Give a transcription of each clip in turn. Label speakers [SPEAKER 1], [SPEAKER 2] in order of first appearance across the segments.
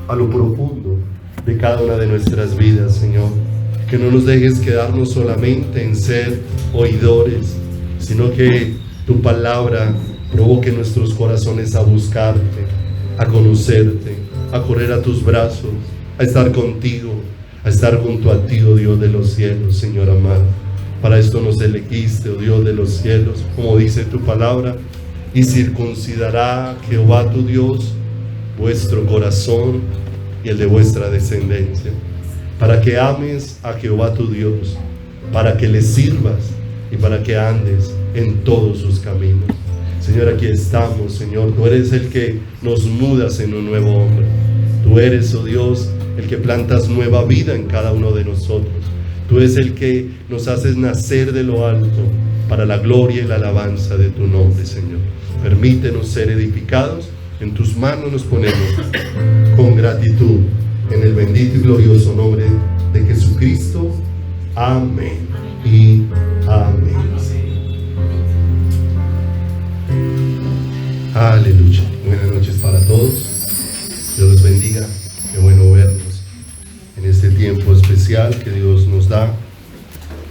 [SPEAKER 1] a lo profundo de cada una de nuestras vidas, Señor. Que no nos dejes quedarnos solamente en ser oidores, sino que tu palabra provoque nuestros corazones a buscarte, a conocerte, a correr a tus brazos, a estar contigo, a estar junto a ti, oh Dios de los cielos, Señor amado. Para esto nos elegiste, oh Dios de los cielos, como dice tu palabra, y circuncidará Jehová tu Dios vuestro corazón y el de vuestra descendencia, para que ames a Jehová tu Dios, para que le sirvas y para que andes en todos sus caminos. Señor, aquí estamos, Señor. Tú eres el que nos mudas en un nuevo hombre. Tú eres, oh Dios, el que plantas nueva vida en cada uno de nosotros. Tú eres el que nos haces nacer de lo alto para la gloria y la alabanza de tu nombre, Señor. Permítenos ser edificados. En tus manos nos ponemos con gratitud, en el bendito y glorioso nombre de Jesucristo. Amén y amén. Aleluya. Buenas noches para todos. Dios los bendiga. Qué bueno vernos en este tiempo especial que Dios nos da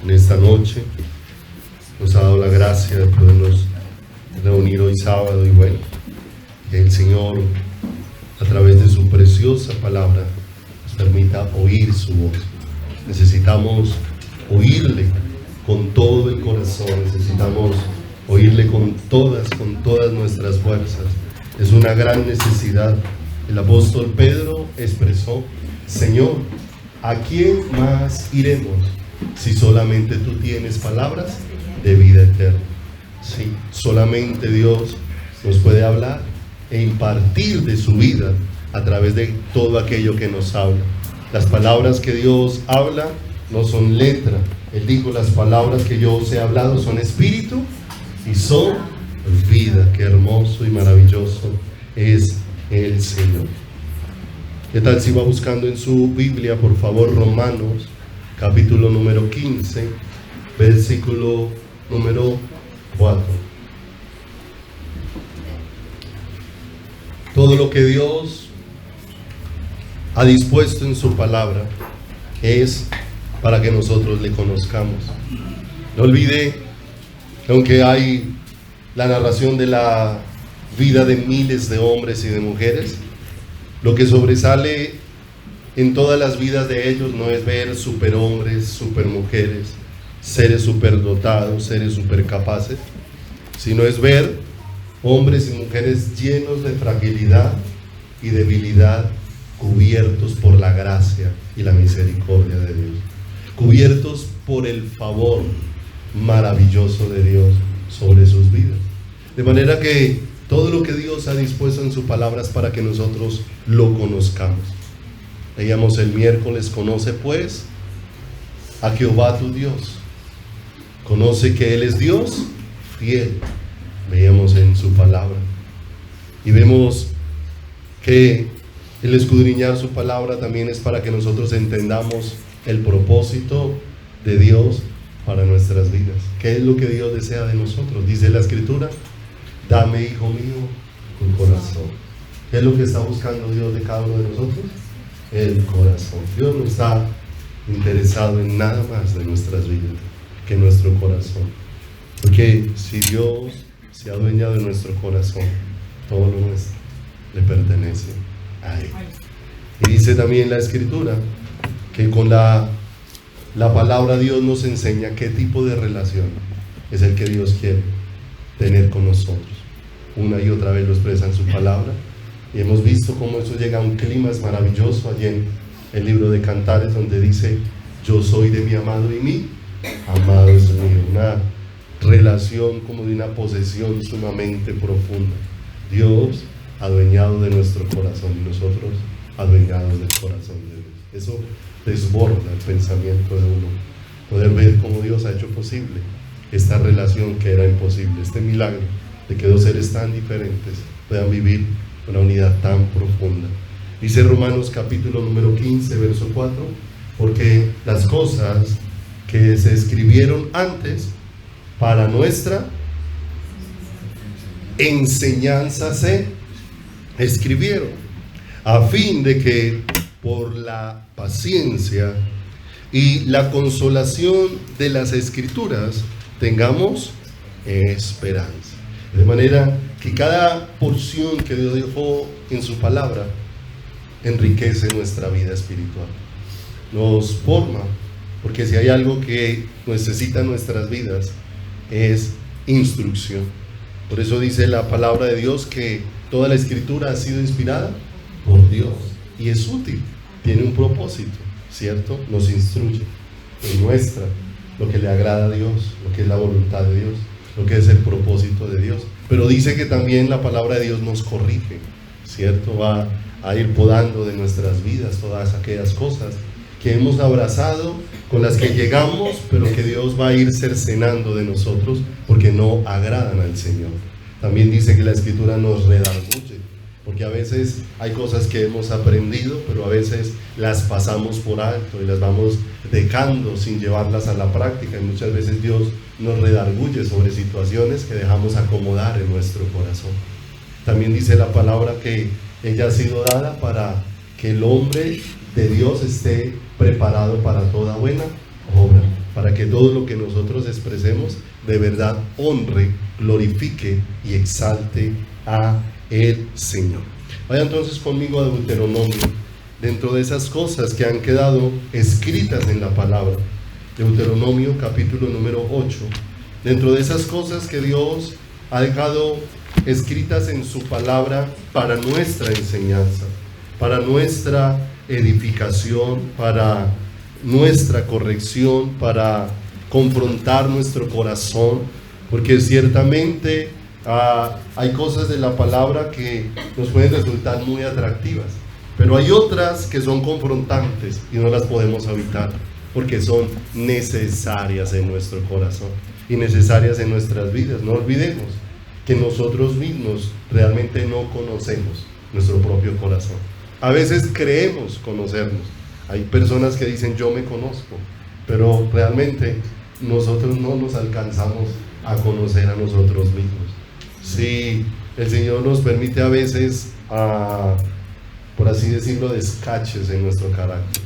[SPEAKER 1] en esta noche. Nos ha dado la gracia de podernos reunir hoy sábado, y bueno, que el Señor, a través de su preciosa palabra, nos permita oír su voz. Necesitamos oírle con todo el corazón, necesitamos oírle con todas nuestras fuerzas. Es una gran necesidad. El apóstol Pedro expresó: Señor, ¿a quién más iremos si solamente tú tienes palabras de vida eterna? Sí, solamente Dios nos puede hablar e impartir de su vida a través de todo aquello que nos habla. Las palabras que Dios habla no son letra. Él dijo: las palabras que yo os he hablado son espíritu y son vida. Qué hermoso y maravilloso es el Señor. ¿Qué tal si va buscando en su Biblia, por favor, Romanos, capítulo número 15, versículo número 4? Todo lo que Dios ha dispuesto en su palabra es para que nosotros le conozcamos. No olvide que aunque hay la narración de la vida de miles de hombres y de mujeres, lo que sobresale en todas las vidas de ellos no es ver superhombres, supermujeres, seres superdotados, seres supercapaces, sino es ver hombres y mujeres llenos de fragilidad y debilidad, cubiertos por la gracia y la misericordia de Dios, cubiertos por el favor maravilloso de Dios sobre sus vidas. De manera que todo lo que Dios ha dispuesto en su palabra es para que nosotros lo conozcamos. Leíamos el miércoles: conoce pues a Jehová tu Dios, conoce que Él es Dios fiel. Veíamos en su palabra y vemos que el escudriñar su palabra también es para que nosotros entendamos el propósito de Dios para nuestras vidas. ¿Qué es lo que Dios desea de nosotros? Dice la Escritura: dame, hijo mío, tu corazón. ¿Qué es lo que está buscando Dios de cada uno de nosotros? El corazón. Dios no está interesado en nada más de nuestras vidas que nuestro corazón, porque si Dios se ha adueñado de nuestro corazón, todo lo nuestro le pertenece a Él. Y dice también la Escritura que con la palabra Dios nos enseña qué tipo de relación es el que Dios quiere tener con nosotros. Una y otra vez lo expresa en su palabra, y hemos visto cómo eso llega a un clima maravilloso allí en el libro de Cantares, donde dice: yo soy de mi amado y mi amado es mío. Una relación como de una posesión sumamente profunda. Dios adueñado de nuestro corazón y nosotros adueñados del corazón de Dios. Eso desborda el pensamiento de uno, poder ver cómo Dios ha hecho posible esta relación que era imposible, este milagro de que dos seres tan diferentes puedan vivir una unidad tan profunda. Dice Romanos capítulo número 15, verso 4: porque las cosas que se escribieron antes para nuestra enseñanza se escribieron, a fin de que por la paciencia y la consolación de las Escrituras tengamos esperanza. De manera que cada porción que Dios dejó en su palabra enriquece nuestra vida espiritual, nos forma, porque si hay algo que necesita nuestras vidas es instrucción. Por eso dice la palabra de Dios que toda la Escritura ha sido inspirada por Dios y es útil, tiene un propósito, ¿cierto? Nos instruye, nos muestra lo que le agrada a Dios, lo que es la voluntad de Dios, lo que es el propósito de Dios. Pero dice que también la palabra de Dios nos corrige, ¿cierto? Va a ir podando de nuestras vidas todas aquellas cosas que hemos abrazado, con las que llegamos, pero que Dios va a ir cercenando de nosotros porque no agradan al Señor. También dice que la Escritura nos redarguye, porque a veces hay cosas que hemos aprendido, pero a veces las pasamos por alto y las vamos dejando sin llevarlas a la práctica, y muchas veces Dios nos redarguye sobre situaciones que dejamos acomodar en nuestro corazón. También dice la palabra que ella ha sido dada para que el hombre de Dios esté preparado para toda buena obra, para que todo lo que nosotros expresemos de verdad honre, glorifique y exalte a el Señor. Vaya entonces conmigo a Deuteronomio, dentro de esas cosas que han quedado escritas en la palabra. Deuteronomio capítulo número 8, dentro de esas cosas que Dios ha dejado escritas en su palabra para nuestra enseñanza, para nuestra edificación, para nuestra corrección, para confrontar nuestro corazón, porque ciertamente hay cosas de la palabra que nos pueden resultar muy atractivas, pero hay otras que son confrontantes y no las podemos evitar, porque son necesarias en nuestro corazón y necesarias en nuestras vidas. No olvidemos que nosotros mismos realmente no conocemos nuestro propio corazón. A veces creemos conocernos. Hay personas que dicen yo me conozco, pero realmente nosotros no nos alcanzamos a conocer a nosotros mismos. Si el Señor nos permite a veces, por así decirlo, descaches en nuestro carácter,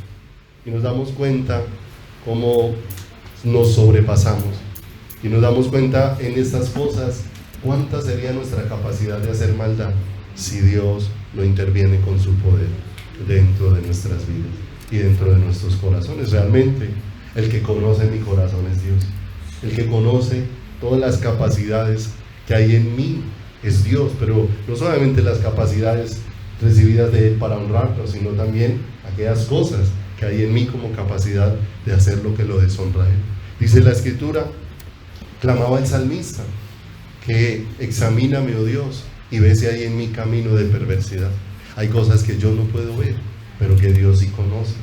[SPEAKER 1] y nos damos cuenta cómo nos sobrepasamos, y nos damos cuenta en estas cosas cuánta sería nuestra capacidad de hacer maldad si Dios lo interviene con su poder dentro de nuestras vidas y dentro de nuestros corazones. Realmente el que conoce mi corazón es Dios, el que conoce todas las capacidades que hay en mí es Dios, pero no solamente las capacidades recibidas de Él para honrarlo, sino también aquellas cosas que hay en mí como capacidad de hacer lo que lo deshonra a Él. Dice la Escritura, clamaba el salmista, que examíname, oh Dios, y ve si hay en mi camino de perversidad. Hay cosas que yo no puedo ver, pero que Dios sí conoce,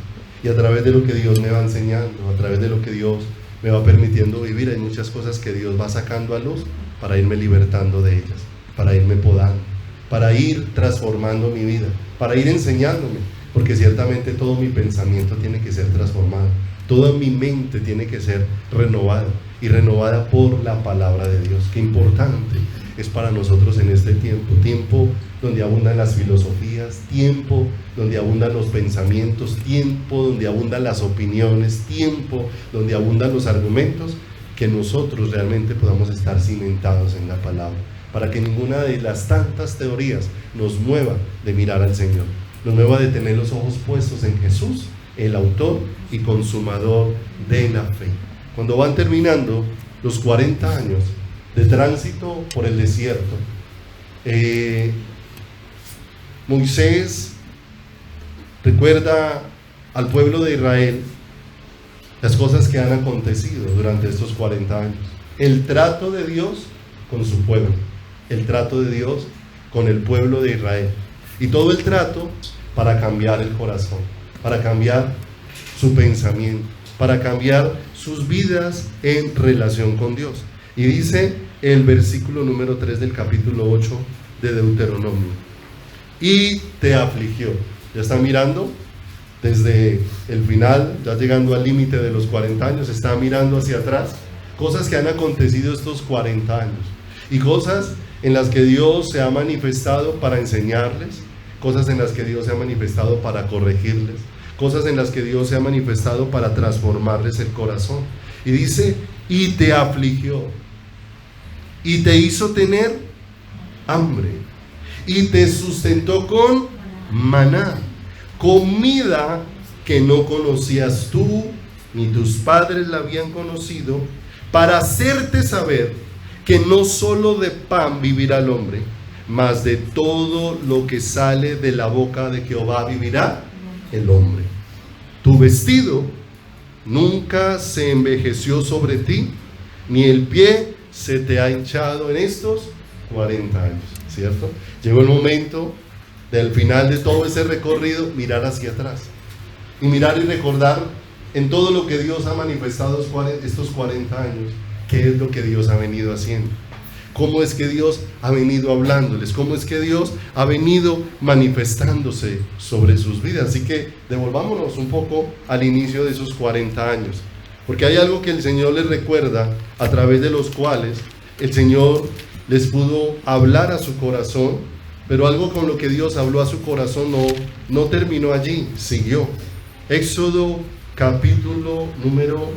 [SPEAKER 1] y a través de lo que Dios me va enseñando, a través de lo que Dios me va permitiendo vivir, hay muchas cosas que Dios va sacando a luz para irme libertando de ellas, para irme podando, para ir transformando mi vida, para ir enseñándome, porque ciertamente todo mi pensamiento tiene que ser transformado, toda mi mente tiene que ser renovada, y renovada por la palabra de Dios. Qué importante es para nosotros en este tiempo, tiempo donde abundan las filosofías, tiempo donde abundan los pensamientos, tiempo donde abundan las opiniones, tiempo donde abundan los argumentos, que nosotros realmente podamos estar cimentados en la palabra, para que ninguna de las tantas teorías nos mueva de mirar al Señor, nos mueva de tener los ojos puestos en Jesús, el autor y consumador de la fe. Cuando van terminando los 40 años de tránsito por el desierto, Moisés recuerda al pueblo de Israel las cosas que han acontecido durante estos 40 años. El trato de Dios con su pueblo, el trato de Dios con el pueblo de Israel, y todo el trato para cambiar el corazón, para cambiar su pensamiento, para cambiar sus vidas en relación con Dios. Y dice el versículo número 3 del capítulo 8 de Deuteronomio: y te afligió. Ya está mirando desde el final, ya llegando al límite de los 40 años, está mirando hacia atrás, cosas que han acontecido estos 40 años, y cosas en las que Dios se ha manifestado para enseñarles, cosas en las que Dios se ha manifestado para corregirles, cosas en las que Dios se ha manifestado para transformarles el corazón. Y dice, y te afligió, y te hizo tener hambre, y te sustentó con maná, comida que no conocías tú, ni tus padres la habían conocido, para hacerte saber que no solo de pan vivirá el hombre, mas de todo lo que sale de la boca de Jehová vivirá el hombre. Tu vestido nunca se envejeció sobre ti, ni el pie se te ha hinchado en estos 40 años, ¿cierto? Llegó el momento del final de todo ese recorrido, mirar hacia atrás y mirar y recordar en todo lo que Dios ha manifestado estos 40 años, qué es lo que Dios ha venido haciendo, cómo es que Dios ha venido hablándoles, cómo es que Dios ha venido manifestándose sobre sus vidas. Así que devolvámonos un poco al inicio de esos 40 años, porque hay algo que el Señor les recuerda, a través de los cuales el Señor les pudo hablar a su corazón, pero algo con lo que Dios habló a su corazón no terminó allí, siguió. Éxodo capítulo número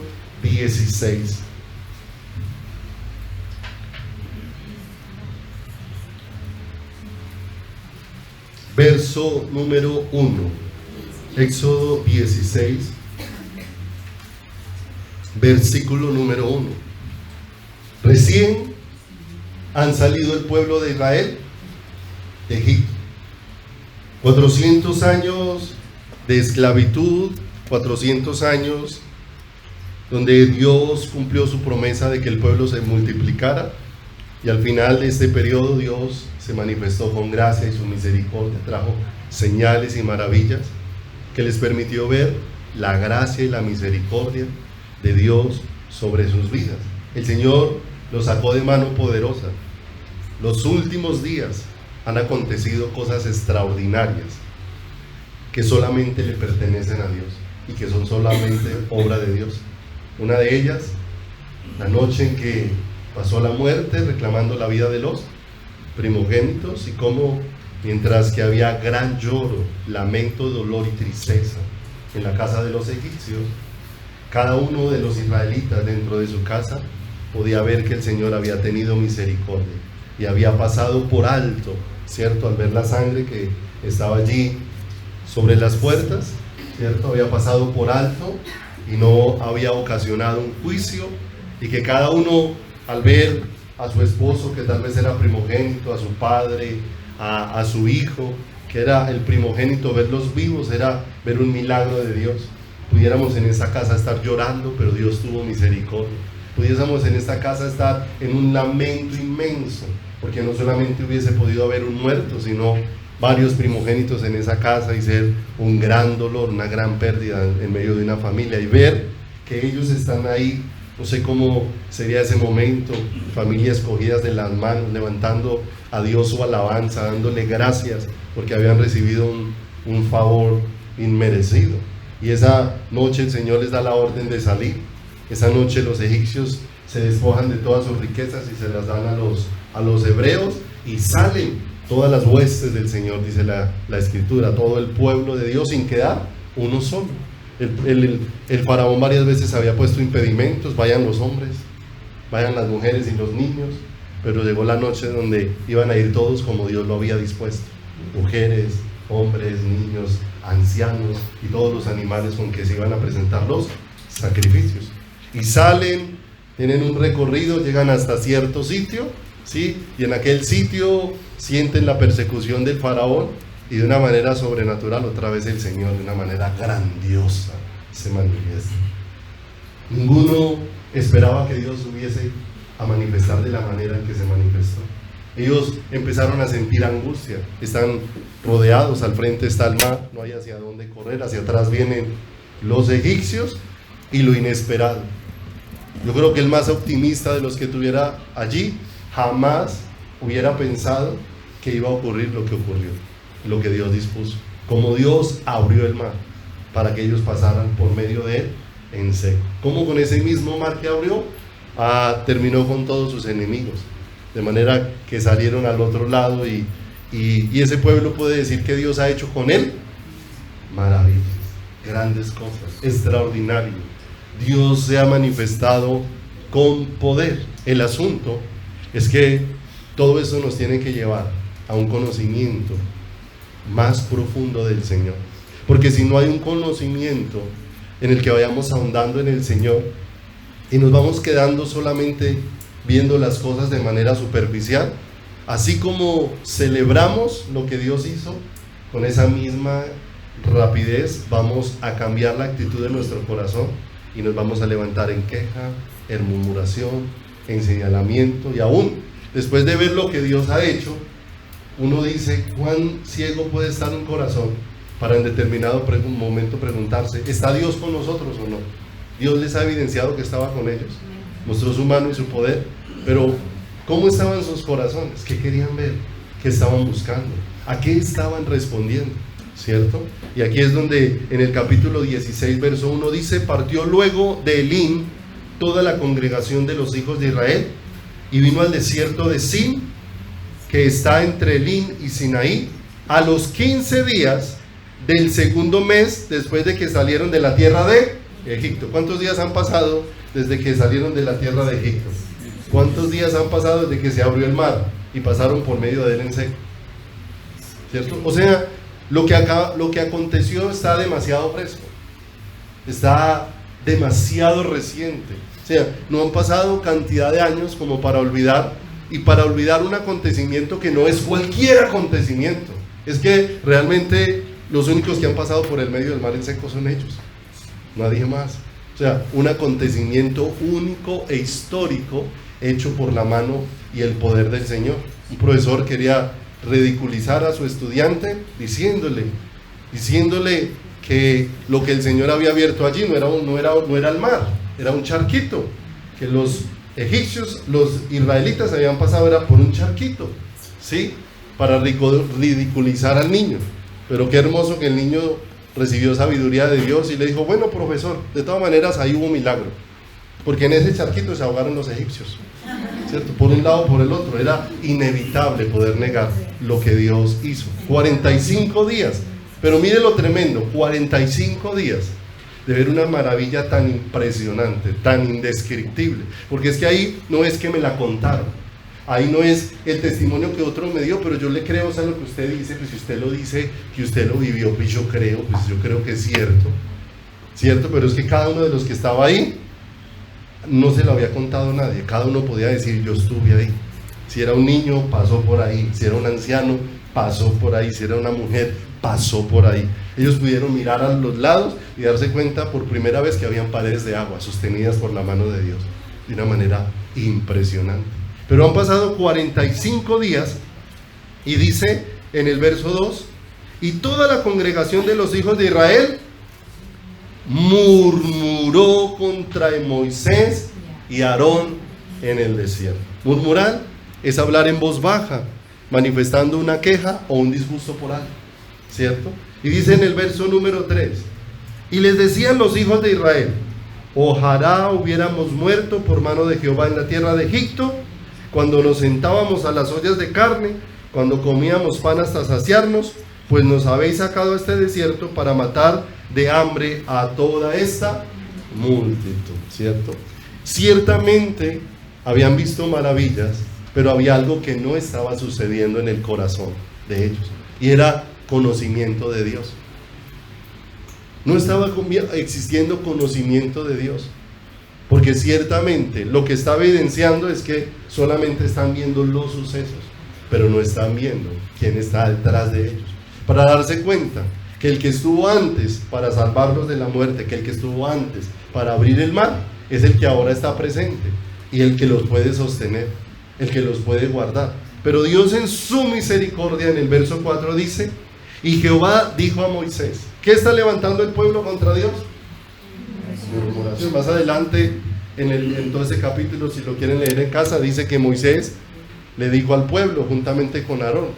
[SPEAKER 1] 16. Verso número 1. Éxodo 16, versículo número 1. Recién han salido el pueblo de Israel de Egipto. 400 años de esclavitud, 400 años donde Dios cumplió su promesa de que el pueblo se multiplicara, y al final de este periodo Dios se manifestó con gracia y su misericordia, trajo señales y maravillas que les permitió ver la gracia y la misericordia de Dios sobre sus vidas. El Señor los sacó de mano poderosa. Los últimos días han acontecido cosas extraordinarias que solamente le pertenecen a Dios y que son solamente obra de Dios. Una de ellas, la noche en que pasó la muerte reclamando la vida de los primogénitos, y cómo mientras que había gran lloro, lamento, dolor y tristeza en la casa de los egipcios, cada uno de los israelitas dentro de su casa podía ver que el Señor había tenido misericordia y había pasado por alto, ¿cierto? Al ver la sangre que estaba allí sobre las puertas, ¿cierto? Había pasado por alto y no había ocasionado un juicio, y que cada uno, al ver a su esposo, que tal vez era primogénito, a su padre, a su hijo, que era el primogénito, verlos vivos era ver un milagro de Dios. Pudiéramos en esta casa estar llorando, pero Dios tuvo misericordia. Pudiésemos en esta casa estar en un lamento inmenso, porque no solamente hubiese podido haber un muerto, sino varios primogénitos en esa casa, y ser un gran dolor, una gran pérdida en medio de una familia, y ver que ellos están ahí. No sé cómo sería ese momento, familias cogidas de las manos, levantando a Dios su alabanza, dándole gracias porque habían recibido un favor inmerecido. Y esa noche el Señor les da la orden de salir. Esa noche los egipcios se despojan de todas sus riquezas y se las dan a los hebreos, y salen todas las huestes del Señor, dice la Escritura, todo el pueblo de Dios, sin quedar uno solo. El faraón varias veces había puesto impedimentos: vayan los hombres, vayan las mujeres y los niños, pero llegó la noche donde iban a ir todos como Dios lo había dispuesto: mujeres, hombres, niños, ancianos y todos los animales con que se iban a presentar los sacrificios. Y salen, tienen un recorrido, llegan hasta cierto sitio, ¿sí? Y en aquel sitio sienten la persecución del faraón, y de una manera sobrenatural otra vez el Señor, de una manera grandiosa, se manifiesta. Ninguno esperaba que Dios hubiese a manifestar de la manera en que se manifestó. Ellos empezaron a sentir angustia, están rodeados, al frente está el mar, no hay hacia dónde correr, hacia atrás vienen los egipcios y lo inesperado. Yo creo que el más optimista de los que estuviera allí jamás hubiera pensado que iba a ocurrir lo que ocurrió, lo que Dios dispuso, como Dios abrió el mar para que ellos pasaran por medio de él en seco, como con ese mismo mar que abrió terminó con todos sus enemigos, de manera que salieron al otro lado y y ese pueblo puede decir que Dios ha hecho con él maravillas, grandes cosas, extraordinario. Dios se ha manifestado con poder. El asunto es que todo eso nos tiene que llevar a un conocimiento más profundo del Señor, porque si no hay un conocimiento en el que vayamos ahondando en el Señor y nos vamos quedando solamente viendo las cosas de manera superficial, así como celebramos lo que Dios hizo, con esa misma rapidez vamos a cambiar la actitud de nuestro corazón y nos vamos a levantar en queja, en murmuración, en señalamiento, y aún después de ver lo que Dios ha hecho, uno dice: ¿cuán ciego puede estar un corazón para en determinado momento preguntarse: ¿está Dios con nosotros o no? Dios les ha evidenciado que estaba con ellos, mostró su mano y su poder, pero ¿cómo estaban sus corazones? ¿Qué querían ver? ¿Qué estaban buscando? ¿A qué estaban respondiendo? ¿Cierto? Y aquí es donde en el capítulo 16 verso 1 dice: partió luego de Elín toda la congregación de los hijos de Israel y vino al desierto de Sin, que está entre Elín y Sinaí, a los 15 días del segundo mes después de que salieron de la tierra de Egipto. ¿Cuántos días han pasado desde que salieron de la tierra de Egipto? ¿Cuántos días han pasado desde que se abrió el mar y pasaron por medio de él en seco? ¿Cierto? O sea, lo que aconteció está demasiado fresco, está demasiado reciente. O sea, no han pasado cantidad de años como para olvidar, y para olvidar un acontecimiento que no es cualquier acontecimiento. Es que realmente los únicos que han pasado por el medio del mar en seco son ellos, nadie más. O sea, un acontecimiento único e histórico hecho por la mano y el poder del Señor. Un profesor quería ridiculizar a su estudiante diciéndole que lo que el Señor había abierto allí no era el mar, era un charquito, que los egipcios, los israelitas habían pasado era por un charquito, ¿sí? Para ridiculizar al niño. Pero qué hermoso que el niño recibió sabiduría de Dios y le dijo: bueno, profesor, de todas maneras ahí hubo un milagro, porque en ese charquito se ahogaron los egipcios, ¿cierto? Por un lado, por el otro, era inevitable poder negar lo que Dios hizo. 45 días, pero mire lo tremendo, 45 días de ver una maravilla tan impresionante, tan indescriptible, porque es que ahí no es que me la contaron, ahí no es el testimonio que otro me dio, pero yo le creo, o sea, lo que usted dice, pues si usted lo dice, que usted lo vivió, pues yo creo que es cierto, pero es que cada uno de los que estaba ahí no se lo había contado nadie, cada uno podía decir: yo estuve ahí. Si era un niño, pasó por ahí; si era un anciano, pasó por ahí; si era una mujer, pasó por ahí. Ellos pudieron mirar a los lados y darse cuenta por primera vez que habían paredes de agua sostenidas por la mano de Dios, de una manera impresionante. Pero han pasado 45 días y dice en el verso 2: y toda la congregación de los hijos de Israel murmuró contra Moisés y Aarón en el desierto. Murmurar es hablar en voz baja, manifestando una queja o un disgusto por algo, ¿cierto? Y dice en el verso número 3: y les decían los hijos de Israel: ojalá hubiéramos muerto por mano de Jehová en la tierra de Egipto, cuando nos sentábamos a las ollas de carne, cuando comíamos pan hasta saciarnos, pues nos habéis sacado a este desierto para matar de hambre a toda esta multitud, ¿cierto? Ciertamente habían visto maravillas, pero había algo que no estaba sucediendo en el corazón de ellos, y era conocimiento de Dios. No estaba existiendo conocimiento de Dios, porque ciertamente lo que está evidenciando es que solamente están viendo los sucesos, pero no están viendo quién está detrás de ellos, para darse cuenta que el que estuvo antes para salvarlos de la muerte, que el que estuvo antes para abrir el mar, es el que ahora está presente y el que los puede sostener, el que los puede guardar. Pero Dios en su misericordia, en el verso 4 dice: y Jehová dijo a Moisés. ¿Qué está levantando el pueblo contra Dios? Murmuración. Más adelante en todo ese capítulo, si lo quieren leer en casa, dice que Moisés le dijo al pueblo juntamente con Aarón: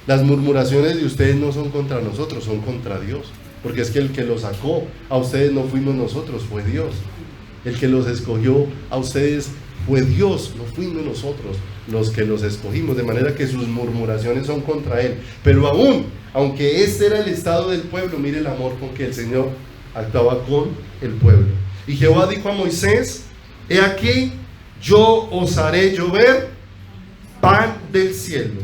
[SPEAKER 1] las murmuraciones de ustedes no son contra nosotros, son contra Dios, porque es que el que los sacó a ustedes no fuimos nosotros, fue Dios. El que los escogió a ustedes fue Dios, no fuimos nosotros. los que los escogimos, de manera que sus murmuraciones son contra Él. Pero aún, aunque este era el estado del pueblo, mire el amor con que el Señor actuaba con el pueblo. Y Jehová dijo a Moisés: he aquí, yo os haré llover pan del cielo,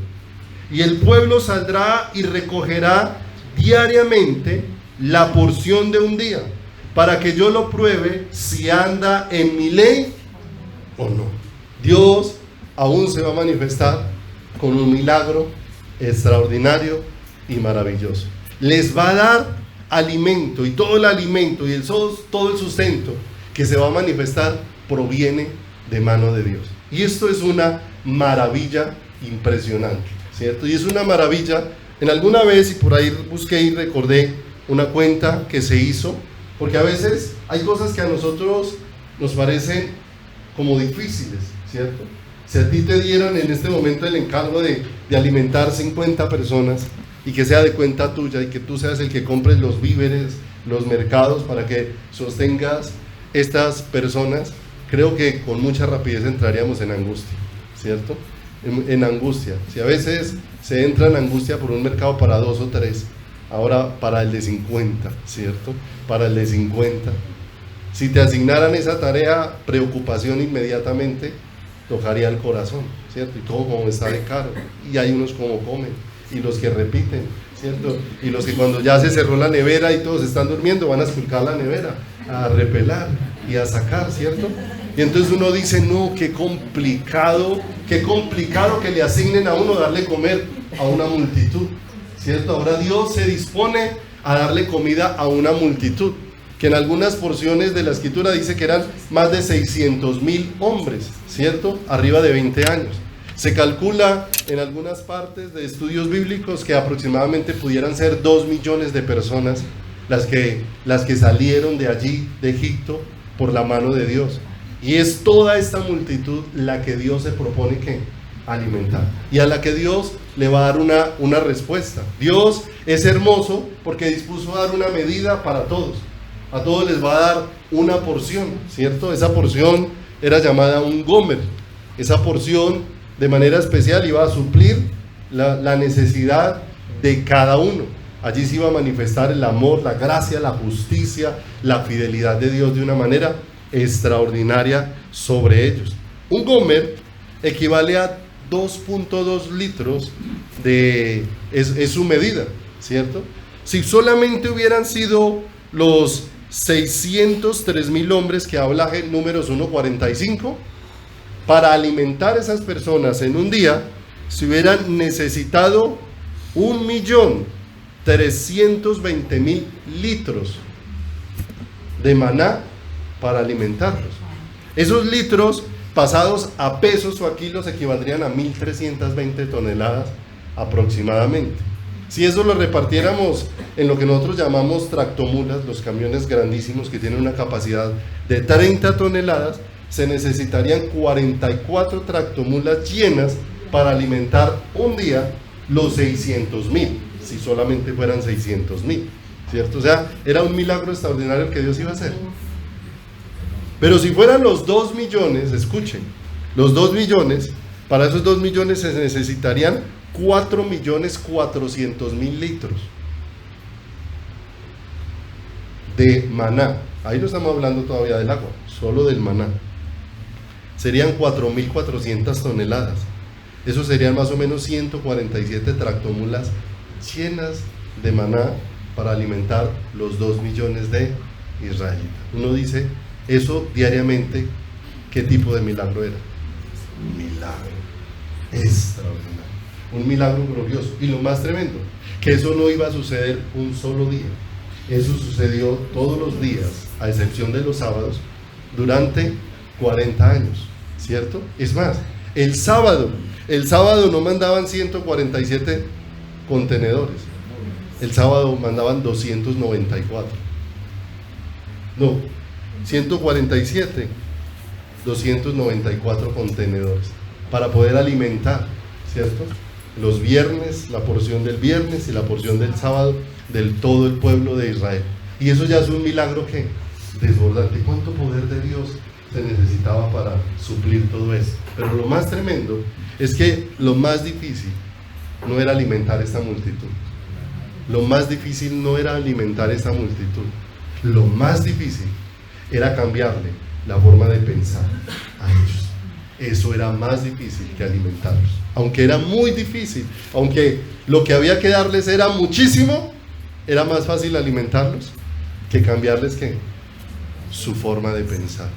[SPEAKER 1] y el pueblo saldrá y recogerá diariamente la porción de un día, para que yo lo pruebe si anda en mi ley o no. Dios aún se va a manifestar con un milagro extraordinario y maravilloso. Les va a dar alimento, y todo el alimento y todo el sustento que se va a manifestar proviene de mano de Dios. Y esto es una maravilla impresionante, ¿cierto? Y es una maravilla. En alguna vez, y por ahí busqué y recordé una cuenta que se hizo, porque a veces hay cosas que a nosotros nos parecen como difíciles, ¿cierto? Si a ti te dieran en este momento el encargo de alimentar 50 personas y que sea de cuenta tuya y que tú seas el que compres los víveres, los mercados para que sostengas estas personas, creo que con mucha rapidez entraríamos en angustia, ¿cierto? En angustia. Si a veces se entra en angustia por un mercado para 2 o 3, ahora para el de 50, ¿cierto? Para el de 50. Si te asignaran esa tarea, preocupación inmediatamente tocaría el corazón, ¿cierto? Y todo como está de caro, y hay unos como comen, y los que repiten, ¿cierto? Y los que cuando ya se cerró la nevera y todos están durmiendo, van a esculcar la nevera, a repelar y a sacar, ¿cierto? Y entonces uno dice: no, qué complicado que le asignen a uno darle comer a una multitud, ¿cierto? Ahora Dios se dispone a darle comida a una multitud, que en algunas porciones de la escritura dice que eran más de 600,000 hombres, ¿cierto? Arriba de 20 años. Se calcula en algunas partes de estudios bíblicos que aproximadamente pudieran ser 2 millones de personas las que salieron de allí, de Egipto, por la mano de Dios. Y es toda esta multitud la que Dios se propone que alimentar, y a la que Dios le va a dar una respuesta. Dios es hermoso porque dispuso a dar una medida para todos. A todos les va a dar una porción, ¿cierto? Esa porción era llamada un gomer. Esa porción de manera especial iba a suplir la necesidad de cada uno. Allí se iba a manifestar el amor, la gracia, la justicia, la fidelidad de Dios de una manera extraordinaria sobre ellos. Un gomer equivale a 2.2 litros es su medida, ¿cierto? Si solamente hubieran sido los 603,000 hombres que habla en Números 1:45, para alimentar a esas personas en un día se hubieran necesitado 1.320.000 litros de maná para alimentarlos. Esos litros pasados a pesos o a kilos equivaldrían a 1.320 toneladas aproximadamente. Si eso lo repartiéramos en lo que nosotros llamamos tractomulas, los camiones grandísimos que tienen una capacidad de 30 toneladas, se necesitarían 44 tractomulas llenas para alimentar un día los 600,000, si solamente fueran 600,000, ¿cierto? O sea, era un milagro extraordinario el que Dios iba a hacer. Pero si fueran los 2 millones, escuchen, los 2 millones, para esos 2 millones se necesitarían 4.400.000 litros de maná. Ahí no estamos hablando todavía del agua, solo del maná. Serían 4.400 toneladas. Eso serían más o menos 147 tractomulas llenas de maná para alimentar los 2 millones de israelitas. Uno dice, eso diariamente, ¿qué tipo de milagro era? Un milagro extraordinario, un milagro glorioso. Y lo más tremendo, que eso no iba a suceder un solo día. Eso sucedió todos los días, a excepción de los sábados, durante 40 años, ¿cierto? Es más, el sábado no mandaban 147 contenedores, el sábado mandaban 294. No, 147, 294 contenedores para poder alimentar, ¿cierto? Los viernes, la porción del viernes y la porción del sábado del todo el pueblo de Israel. Y eso ya es un milagro que desbordante. ¿Cuánto poder de Dios se necesitaba para suplir todo eso. Pero lo más tremendo es que lo más difícil no era alimentar esta multitud. Lo más difícil no era alimentar esta multitud. Lo más difícil era cambiarle la forma de pensar a ellos. Eso era más difícil que alimentarlos. Aunque era muy difícil, aunque lo que había que darles era muchísimo, era más fácil alimentarlos que cambiarles ¿qué? Su forma de pensar,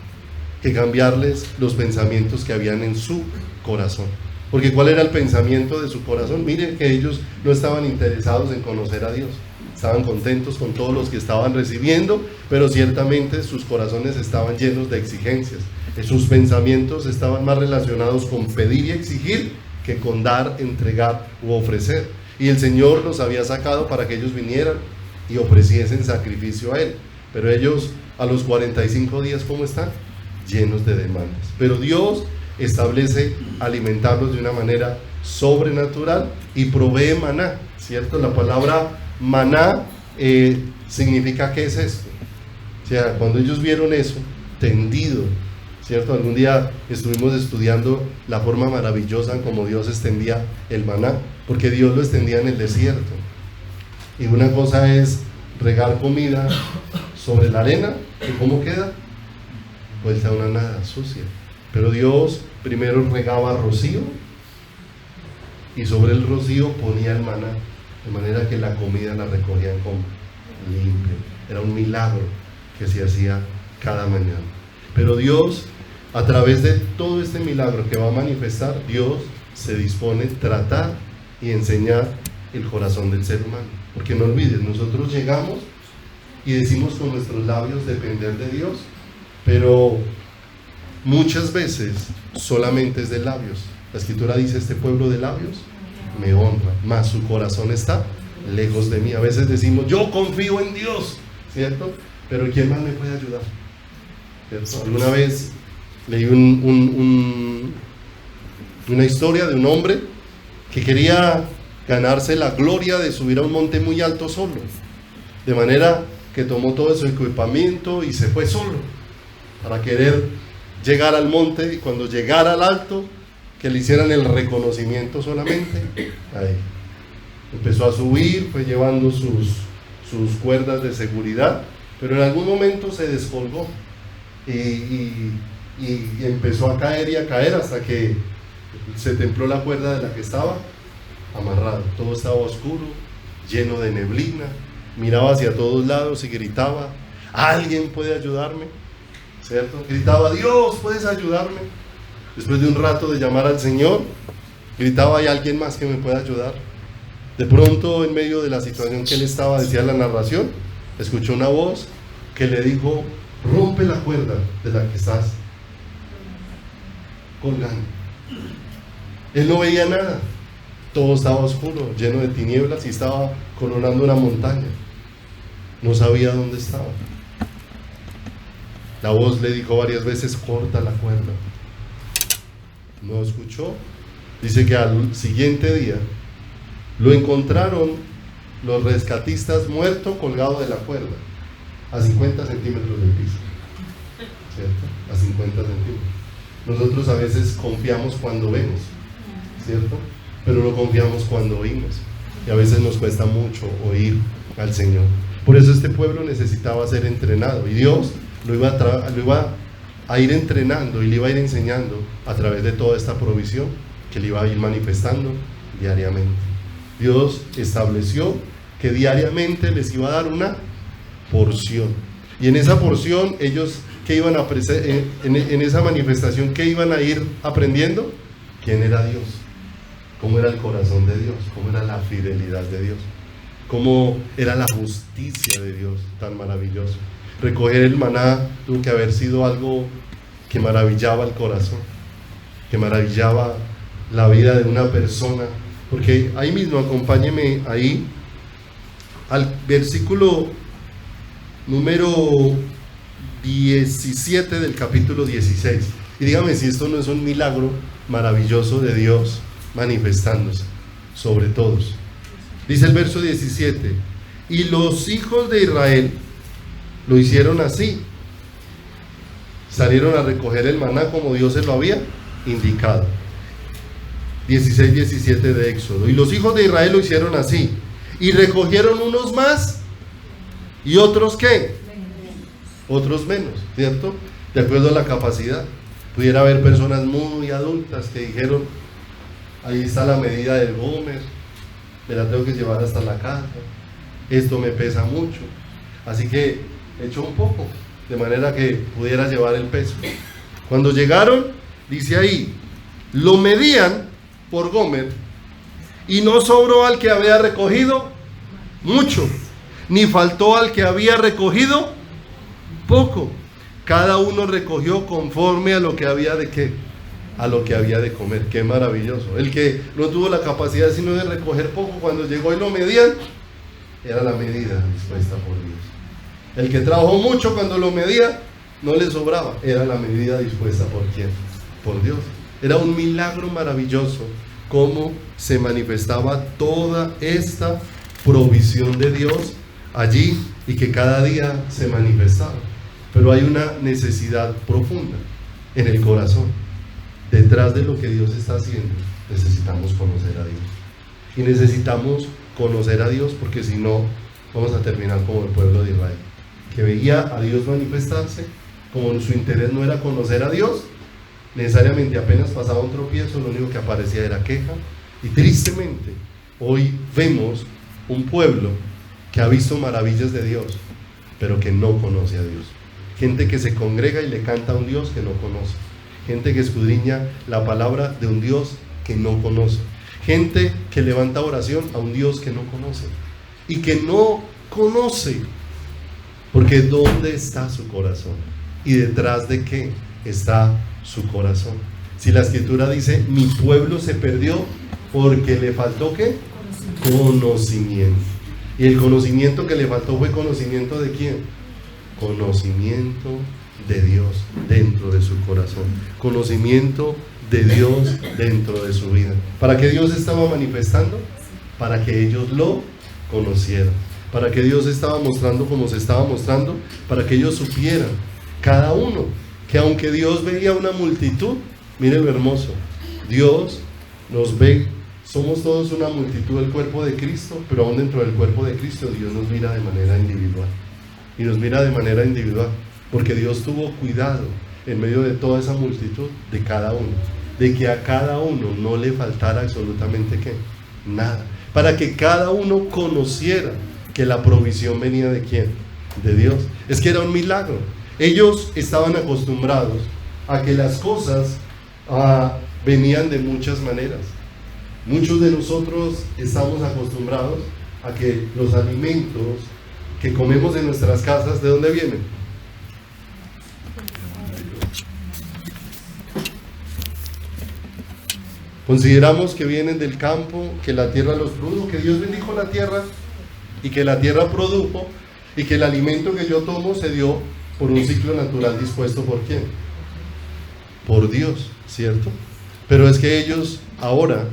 [SPEAKER 1] que cambiarles los pensamientos que habían en su corazón. Porque ¿cuál era el pensamiento de su corazón? Miren que ellos no estaban interesados en conocer a Dios. Estaban contentos con todos los que estaban recibiendo, pero ciertamente sus corazones estaban llenos de exigencias. Sus pensamientos estaban más relacionados con pedir y exigir que con dar, entregar u ofrecer. Y el Señor los había sacado para que ellos vinieran y ofreciesen sacrificio a Él. Pero ellos a los 45 días, ¿cómo están? Llenos de demandas. Pero Dios establece alimentarlos de una manera sobrenatural y provee maná, ¿cierto? La palabra maná significa ¿qué es esto? O sea, cuando ellos vieron eso tendido, ¿cierto? Algún día estuvimos estudiando la forma maravillosa en cómo Dios extendía el maná, porque Dios lo extendía en el desierto. Y una cosa es regar comida sobre la arena, ¿y cómo queda? Vuelta a una nada, sucia. Pero Dios primero regaba rocío y sobre el rocío ponía el maná, de manera que la comida la recogían como limpia. Era un milagro que se hacía cada mañana. Pero Dios, a través de todo este milagro que va a manifestar, Dios se dispone a tratar y enseñar el corazón del ser humano. Porque no olvides, nosotros llegamos y decimos con nuestros labios depender de Dios, pero muchas veces solamente es de labios. La Escritura dice: este pueblo de labios me honra, mas su corazón está lejos de mí. A veces decimos: yo confío en Dios, ¿cierto? Pero ¿quién más me puede ayudar? ¿Cierto? Alguna vez leí una historia de un hombre que quería ganarse la gloria de subir a un monte muy alto solo, de manera que tomó todo su equipamiento y se fue solo para querer llegar al monte, y cuando llegara al alto, que le hicieran el reconocimiento solamente. Ahí empezó a subir, fue llevando sus cuerdas de seguridad, pero en algún momento se descolgó y empezó a caer y a caer hasta que se templó la cuerda de la que estaba amarrado. Todo estaba oscuro, lleno de neblina, miraba hacia todos lados y gritaba: ¿alguien puede ayudarme? ¿Cierto? Gritaba: Dios, ¿puedes ayudarme? Después de un rato de llamar al Señor, gritaba: ¿hay alguien más que me pueda ayudar? De pronto, en medio de la situación que él estaba, decía la narración, escuchó una voz que le dijo: rompe la cuerda de la que estás colgando. Él no veía nada, todo estaba oscuro, lleno de tinieblas, y estaba coronando una montaña. No sabía dónde estaba. La voz le dijo varias veces: corta la cuerda. No escuchó. Dice que al siguiente día lo encontraron los rescatistas muerto, colgado de la cuerda, a 50 centímetros del piso, ¿cierto? A 50 centímetros. Nosotros a veces confiamos cuando vemos, ¿cierto? Pero no confiamos cuando oímos, y a veces nos cuesta mucho oír al Señor. Por eso este pueblo necesitaba ser entrenado, y Dios lo iba a ir entrenando y le iba a ir enseñando a través de toda esta provisión que le iba a ir manifestando diariamente. Dios estableció que diariamente les iba a dar una porción, y en esa porción ellos, ¿qué iban a en esa manifestación, qué iban a ir aprendiendo? ¿Quién era Dios? ¿Cómo era el corazón de Dios? ¿Cómo era la fidelidad de Dios? ¿Cómo era la justicia de Dios tan maravilloso? Recoger el maná tuvo que haber sido algo que maravillaba el corazón, que maravillaba la vida de una persona. Porque ahí mismo, acompáñeme ahí al versículo número 17 del capítulo 16, y dígame si esto no es un milagro maravilloso de Dios manifestándose sobre todos. Dice el verso 17: y los hijos de Israel lo hicieron así, salieron a recoger el maná como Dios se lo había indicado. 16-17 de Éxodo. Y los hijos de Israel lo hicieron así, y recogieron unos más y otros ¿qué? Otros menos, ¿cierto? De acuerdo a la capacidad. Pudiera haber personas muy adultas que dijeron: ahí está la medida del gómez, me la tengo que llevar hasta la casa, esto me pesa mucho, así que echo un poco, de manera que pudiera llevar el peso. Cuando llegaron, dice ahí, lo medían por gómez, y no sobró al que había recogido mucho, ni faltó al que había recogido poco. Cada uno recogió conforme a lo que había de qué, a lo que había de comer. Qué maravilloso. El que no tuvo la capacidad sino de recoger poco, cuando llegó y lo medían, era la medida dispuesta por Dios. El que trabajó mucho, cuando lo medía, no le sobraba, era la medida dispuesta por quién, por Dios. Era un milagro maravilloso cómo se manifestaba toda esta provisión de Dios allí, y que cada día se manifestaba. Pero hay una necesidad profunda en el corazón. Detrás de lo que Dios está haciendo, necesitamos conocer a Dios. Y necesitamos conocer a Dios, porque si no, vamos a terminar como el pueblo de Israel, que veía a Dios manifestarse, como su interés no era conocer a Dios, necesariamente apenas pasaba un tropiezo, lo único que aparecía era queja. Y tristemente, hoy vemos un pueblo que ha visto maravillas de Dios, pero que no conoce a Dios. Gente que se congrega y le canta a un Dios que no conoce. Gente que escudriña la palabra de un Dios que no conoce. Gente que levanta oración a un Dios que no conoce. Y que no conoce, porque ¿dónde está su corazón? ¿Y detrás de qué está su corazón? Si la escritura dice, mi pueblo se perdió porque le faltó ¿qué? Conocimiento. Y el conocimiento que le faltó fue conocimiento de quién? Conocimiento de Dios dentro de su corazón, conocimiento de Dios dentro de su vida. ¿Para qué Dios estaba manifestando? Para que ellos lo conocieran. Para que Dios estaba mostrando como se estaba mostrando, para que ellos supieran, cada uno, que aunque Dios veía una multitud, mire lo hermoso, Dios nos ve, somos todos una multitud del cuerpo de Cristo, pero aún dentro del cuerpo de Cristo Dios nos mira de manera individual. Y nos mira de manera individual, porque Dios tuvo cuidado en medio de toda esa multitud de cada uno, de que a cada uno no le faltara absolutamente ¿qué? Nada, para que cada uno conociera que la provisión venía de ¿quién? De Dios. Es que era un milagro. Ellos estaban acostumbrados a que las cosas venían de muchas maneras. Muchos de nosotros estamos acostumbrados a que los alimentos que comemos en nuestras casas, ¿de dónde vienen? Consideramos que vienen del campo, que la tierra los produjo, que Dios bendijo la tierra y que la tierra produjo, y que el alimento que yo tomo se dio por un ciclo natural dispuesto ¿por quién? Por Dios, ¿cierto? Pero es que ellos ahora,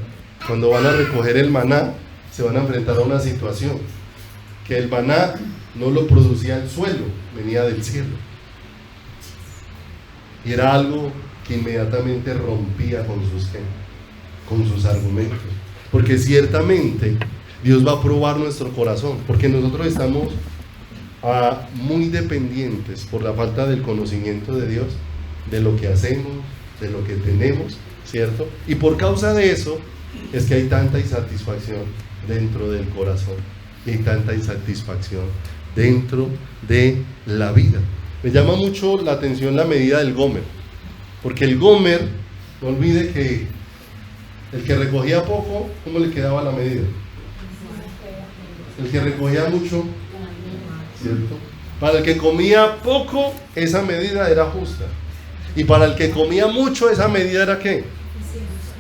[SPEAKER 1] cuando van a recoger el maná, se van a enfrentar a una situación, que el maná no lo producía el suelo, venía del cielo. Y era algo que inmediatamente rompía con sus argumentos. Porque ciertamente Dios va a probar nuestro corazón, porque nosotros estamos muy dependientes por la falta del conocimiento de Dios, de lo que hacemos, de lo que tenemos, ¿cierto? Y por causa de eso es que hay tanta insatisfacción dentro del corazón, y hay tanta insatisfacción dentro de la vida. Me llama mucho la atención la medida del gomer, porque el gomer, no olvide que el que recogía poco, ¿cómo le quedaba la medida? El que recogía mucho, ¿cierto? Para el que comía poco, esa medida era justa, y para el que comía mucho, esa medida era ¿qué?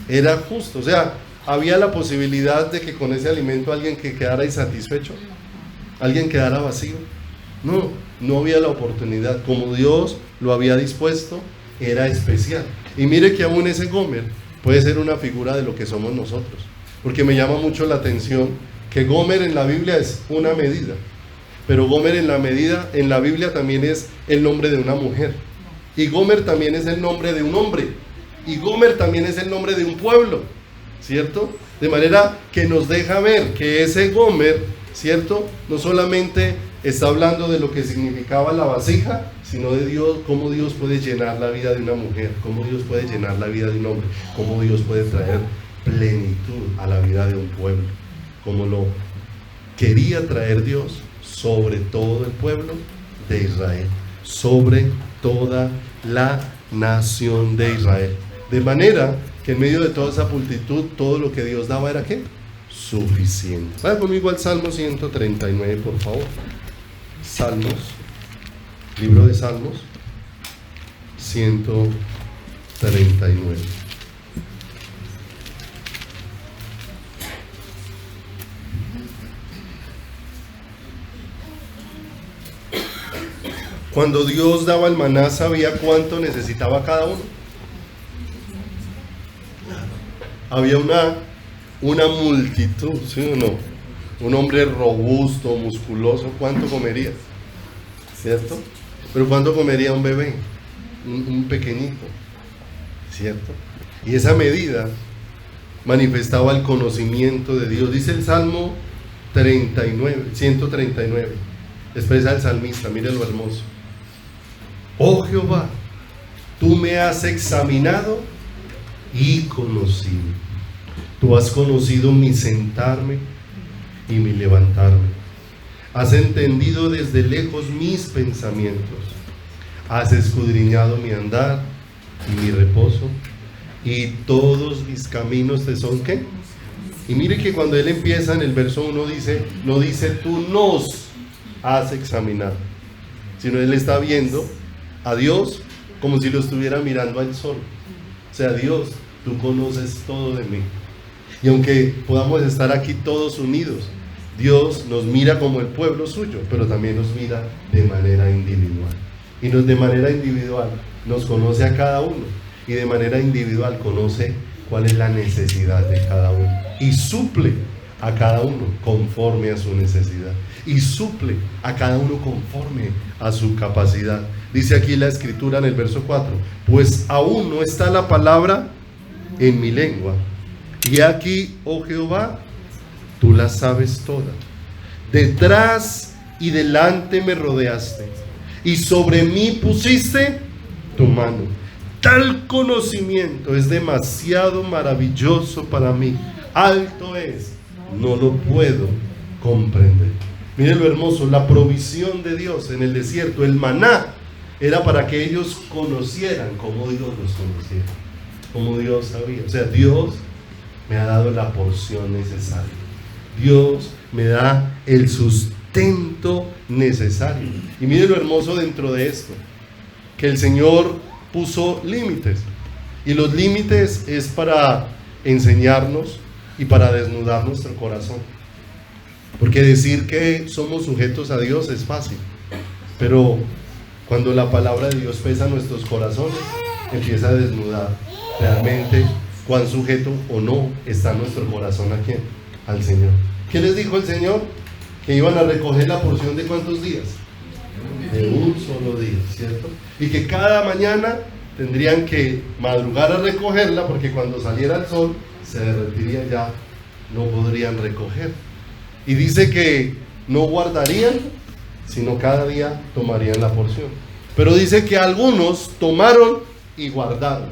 [SPEAKER 1] Era justo. O sea, había la posibilidad de que con ese alimento alguien que quedara insatisfecho, alguien quedara vacío. No había la oportunidad. Como Dios lo había dispuesto, era especial. Y mire que aún ese gomer puede ser una figura de lo que somos nosotros, porque me llama mucho la atención que gomer en la Biblia es una medida, pero gomer en la Biblia también es el nombre de una mujer. Y Gomer también es el nombre de un hombre. Y Gomer también es el nombre de un pueblo, ¿cierto? De manera que nos deja ver que ese Gomer, ¿cierto? No solamente está hablando de lo que significaba la vasija, sino de Dios, cómo Dios puede llenar la vida de una mujer, cómo Dios puede llenar la vida de un hombre, cómo Dios puede traer plenitud a la vida de un pueblo, como lo quería traer Dios sobre todo el pueblo de Israel, sobre toda la nación de Israel. De manera que en medio de toda esa multitud, todo lo que Dios daba era ¿qué? Suficiente. Vaya conmigo al Salmo 139, por favor. Salmos, libro de Salmos 139. Cuando Dios daba el maná, ¿sabía cuánto necesitaba cada uno? Había una multitud, ¿sí o no? Un hombre robusto, musculoso, ¿cuánto comería? ¿Cierto? Pero ¿cuánto comería un bebé? Un pequeñito, ¿cierto? Y esa medida manifestaba el conocimiento de Dios. Dice el Salmo 139, expresa el salmista, mire lo hermoso. Oh Jehová, tú me has examinado y conocido. Tú has conocido mi sentarme y mi levantarme. Has entendido desde lejos mis pensamientos. Has escudriñado mi andar y mi reposo. Y todos mis caminos te son ¿qué? Y mire que cuando él empieza en el verso 1 dice, no dice tú nos has examinado, sino él está viendo a Dios como si lo estuviera mirando al sol. O sea, Dios, tú conoces todo de mí. Y aunque podamos estar aquí todos unidos, Dios nos mira como el pueblo suyo, pero también nos mira de manera individual. Y de manera individual nos conoce a cada uno. Y de manera individual conoce cuál es la necesidad de cada uno. Y suple a cada uno conforme a su necesidad. Y suple a cada uno conforme a su capacidad. Dice aquí la escritura en el verso 4, pues aún no está la palabra en mi lengua. Y aquí, oh Jehová, tú la sabes toda. Detrás y delante me rodeaste, y sobre mí pusiste tu mano. Tal conocimiento es demasiado maravilloso para mí. Alto es, no lo puedo comprender. Mire lo hermoso, la provisión de Dios en el desierto, el maná, era para que ellos conocieran cómo Dios los conocía, cómo Dios sabía. O sea, Dios me ha dado la porción necesaria. Dios me da el sustento necesario. Y mire lo hermoso dentro de esto, que el Señor puso límites. Y los límites es para enseñarnos y para desnudar nuestro corazón. Porque decir que somos sujetos a Dios es fácil, pero cuando la palabra de Dios pesa nuestros corazones, empieza a desnudar realmente cuán sujeto o no está nuestro corazón a quién, al Señor. ¿Qué les dijo el Señor? Que iban a recoger la porción de ¿cuántos días? De un solo día, ¿cierto? Y que cada mañana tendrían que madrugar a recogerla, porque cuando saliera el sol se derretiría, ya no podrían recoger. Y dice que no guardarían, sino cada día tomarían la porción. Pero dice que algunos tomaron y guardaron,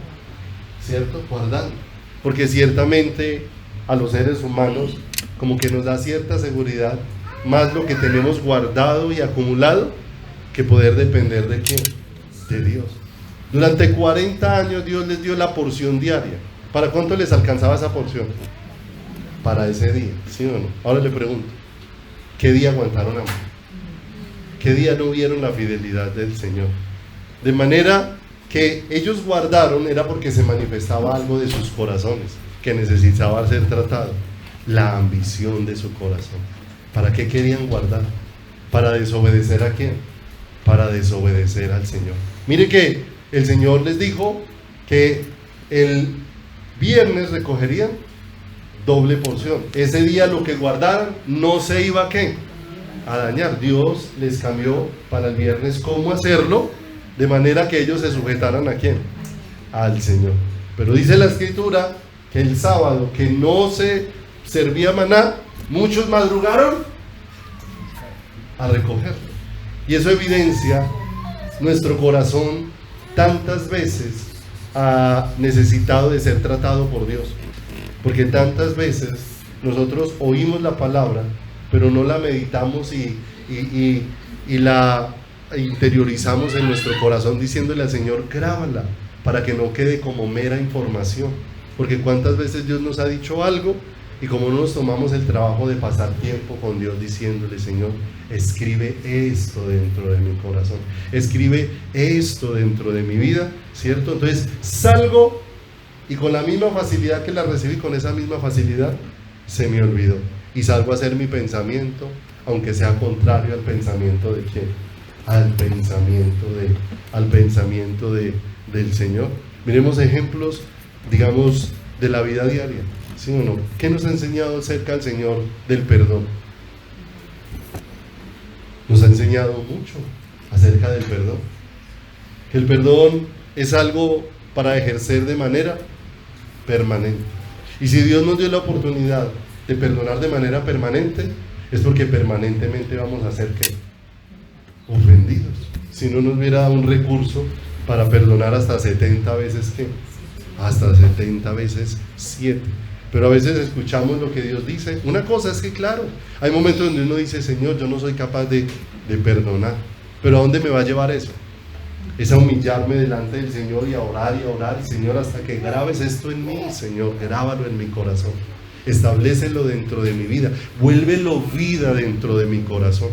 [SPEAKER 1] ¿cierto? Guardando. Porque ciertamente a los seres humanos como que nos da cierta seguridad más lo que tenemos guardado y acumulado que poder depender de ¿quién? De Dios. Durante 40 años Dios les dio la porción diaria. ¿Para cuánto les alcanzaba esa porción? Para ese día, ¿sí o no? Ahora le pregunto, ¿qué día aguantaron hambre? ¿Qué día no vieron la fidelidad del Señor? De manera que ellos guardaron era porque se manifestaba algo de sus corazones que necesitaba ser tratado, la ambición de su corazón. ¿Para qué querían guardar? ¿Para desobedecer a quién? Para desobedecer al Señor. Mire que el Señor les dijo que el viernes recogerían doble porción. Ese día lo que guardaran no se iba ¿a qué? A dañar. Dios les cambió para el viernes cómo hacerlo, de manera que ellos se sujetaran ¿a quién? Al Señor. Pero dice la Escritura que el sábado que no se servía maná, muchos madrugaron a recogerlo. Y eso evidencia nuestro corazón tantas veces ha necesitado de ser tratado por Dios. Porque tantas veces nosotros oímos la palabra, pero no la meditamos y la interiorizamos en nuestro corazón diciéndole al Señor, grábala, para que no quede como mera información. Porque cuántas veces Dios nos ha dicho algo y como no nos tomamos el trabajo de pasar tiempo con Dios diciéndole, Señor, escribe esto dentro de mi corazón, escribe esto dentro de mi vida, ¿cierto? Entonces salgo y con la misma facilidad que la recibí, con esa misma facilidad se me olvidó y salgo a hacer mi pensamiento, aunque sea contrario al pensamiento de quién, al pensamiento del Señor. Miremos ejemplos, digamos, de la vida diaria, ¿sí o no? ¿Qué nos ha enseñado acerca del Señor del perdón? Nos ha enseñado mucho acerca del perdón, que el perdón es algo para ejercer de manera permanente. Y si Dios nos dio la oportunidad de perdonar de manera permanente, es porque permanentemente vamos a ser ¿qué? Ofendidos. Si no nos hubiera dado un recurso para perdonar hasta 70 veces ¿qué? Hasta 70 veces 7. Pero a veces escuchamos lo que Dios dice. Una cosa es que claro, hay momentos donde uno dice, Señor, yo no soy capaz de perdonar. Pero ¿a dónde me va a llevar eso? Es a humillarme delante del Señor y a orar, y Señor, hasta que grabes esto en mí, Señor, grábalo en mi corazón, establécelo dentro de mi vida, vuélvelo vida dentro de mi corazón,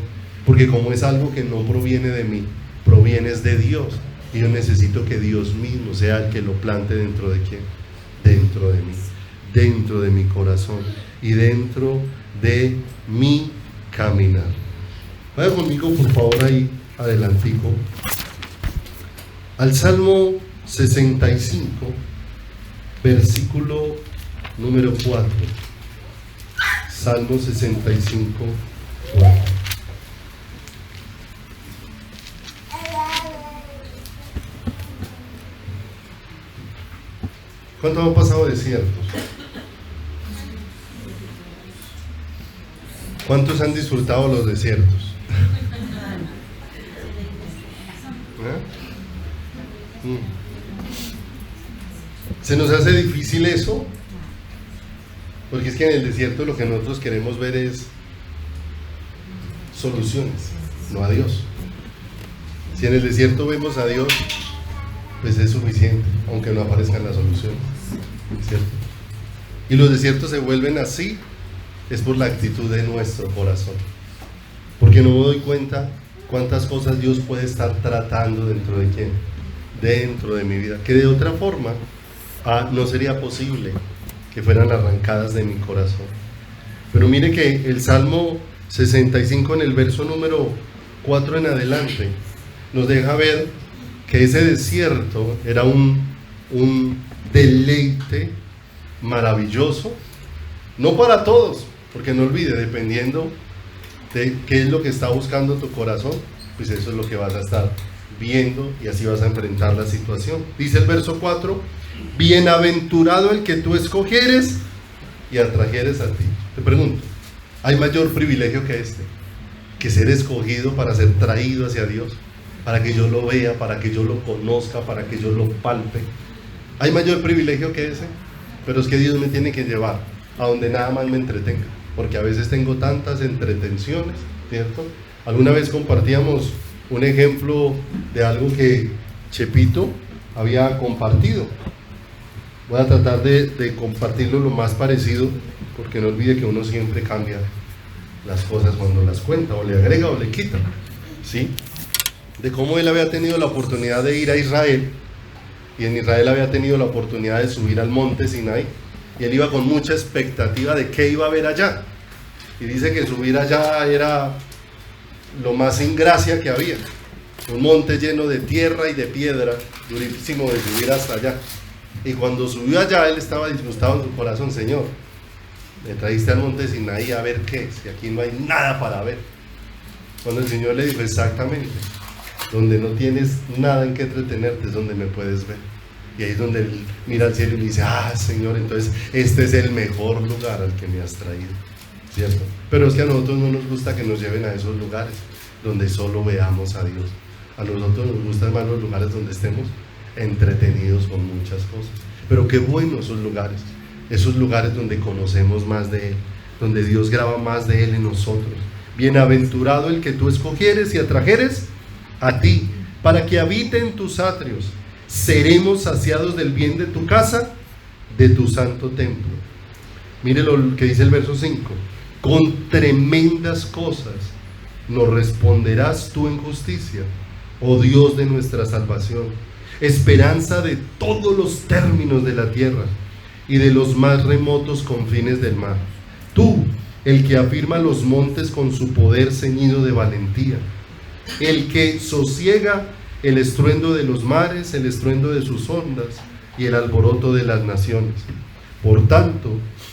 [SPEAKER 1] porque como es algo que no proviene de mí, proviene de Dios, y yo necesito que Dios mismo sea el que lo plante dentro de quién, dentro de mí, dentro de mi corazón y dentro de mi caminar. Vaya conmigo por favor ahí adelantico al Salmo 65, versículo número 4. Salmo 65, 4. ¿Cuántos han pasado desiertos? ¿Cuántos han disfrutado los desiertos? ¿Se nos hace difícil eso? Porque es que en el desierto lo que nosotros queremos ver es soluciones, no a Dios. Si en el desierto vemos a Dios, pues es suficiente, aunque no aparezcan las soluciones, ¿cierto? Y los desiertos se vuelven así, es por la actitud de nuestro corazón. Porque no me doy cuenta cuántas cosas Dios puede estar tratando dentro de quién, dentro de mi vida, que de otra forma no sería posible que fueran arrancadas de mi corazón. Pero mire que el Salmo 65 en el verso número 4 en adelante nos deja ver que ese desierto era un deleite maravilloso, no para todos, porque no olvide, dependiendo de qué es lo que está buscando tu corazón, pues eso es lo que vas a estar viendo y así vas a enfrentar la situación. Dice el verso 4, bienaventurado el que tú escogieres y atrajeres a ti. Te pregunto, ¿hay mayor privilegio que este? Que ser escogido para ser traído hacia Dios, para que yo lo vea, para que yo lo conozca, para que yo lo palpe. ¿Hay mayor privilegio que ese? Pero es que Dios me tiene que llevar a donde nada más me entretenga, porque a veces tengo tantas entretenciones, ¿cierto? Alguna vez compartíamos un ejemplo de algo que Chepito había compartido. Voy a tratar de compartirlo lo más parecido, porque no olvide que uno siempre cambia las cosas cuando las cuenta, o le agrega o le quita, ¿sí? De cómo él había tenido la oportunidad de ir a Israel, y en Israel había tenido la oportunidad de subir al monte Sinaí, y él iba con mucha expectativa de qué iba a ver allá, y dice que subir allá era lo más sin gracia que había, un monte lleno de tierra y de piedra, durísimo de subir hasta allá. Y cuando subió allá, él estaba disgustado en su corazón: Señor, me traíste al monte Sinaí a ver qué, si aquí no hay nada para ver. Cuando el Señor le dijo: exactamente, donde no tienes nada en que entretenerte, es donde me puedes ver. Y ahí es donde él mira al cielo y dice, Señor, entonces este es el mejor lugar al que me has traído, ¿cierto? Pero es que a nosotros no nos gusta que nos lleven a esos lugares donde solo veamos a Dios. A nosotros nos gustan más los lugares donde estemos entretenidos con muchas cosas. Pero qué bueno esos lugares donde conocemos más de Él, donde Dios graba más de Él en nosotros. Bienaventurado el que tú escogieres y atrajeres a ti, para que habite en tus atrios. Seremos saciados del bien de tu casa, de tu santo templo. Mire lo que dice el verso 5. Con tremendas cosas nos responderás tú en justicia, oh Dios de nuestra salvación, esperanza de todos los términos de la tierra y de los más remotos confines del mar. Tú, el que afirma los montes con su poder ceñido de valentía, el que sosiega el estruendo de los mares, el estruendo de sus ondas y el alboroto de las naciones. Por tanto,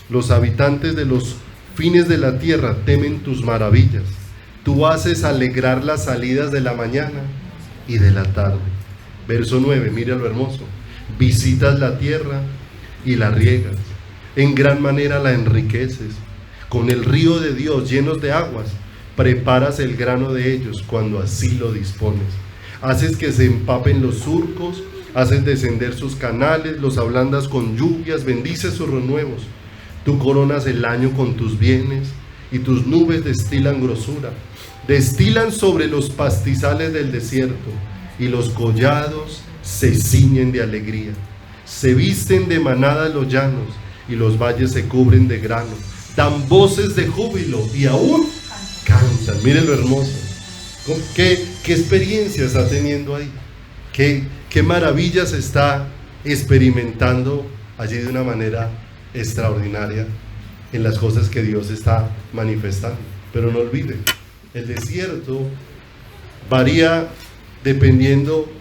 [SPEAKER 1] los habitantes de los fines de la tierra temen tus maravillas. Tú haces alegrar las salidas de la mañana y de la tarde. Verso 9, mira lo hermoso. Visitas la tierra y la riegas, en gran manera la enriqueces. Con el río de Dios llenos de aguas, preparas el grano de ellos cuando así lo dispones. Haces que se empapen los surcos, haces descender sus canales, los ablandas con lluvias, bendices sus renuevos. Tú coronas el año con tus bienes y tus nubes destilan grosura. Destilan sobre los pastizales del desierto y los collados se ciñen de alegría. Se visten de manada los llanos y los valles se cubren de grano. Dan voces de júbilo y aún cantan. Miren lo hermoso. ¿Qué experiencia está teniendo ahí? ¿Qué maravillas está experimentando allí de una manera extraordinaria en las cosas que Dios está manifestando? Pero no olviden, el desierto varía dependiendo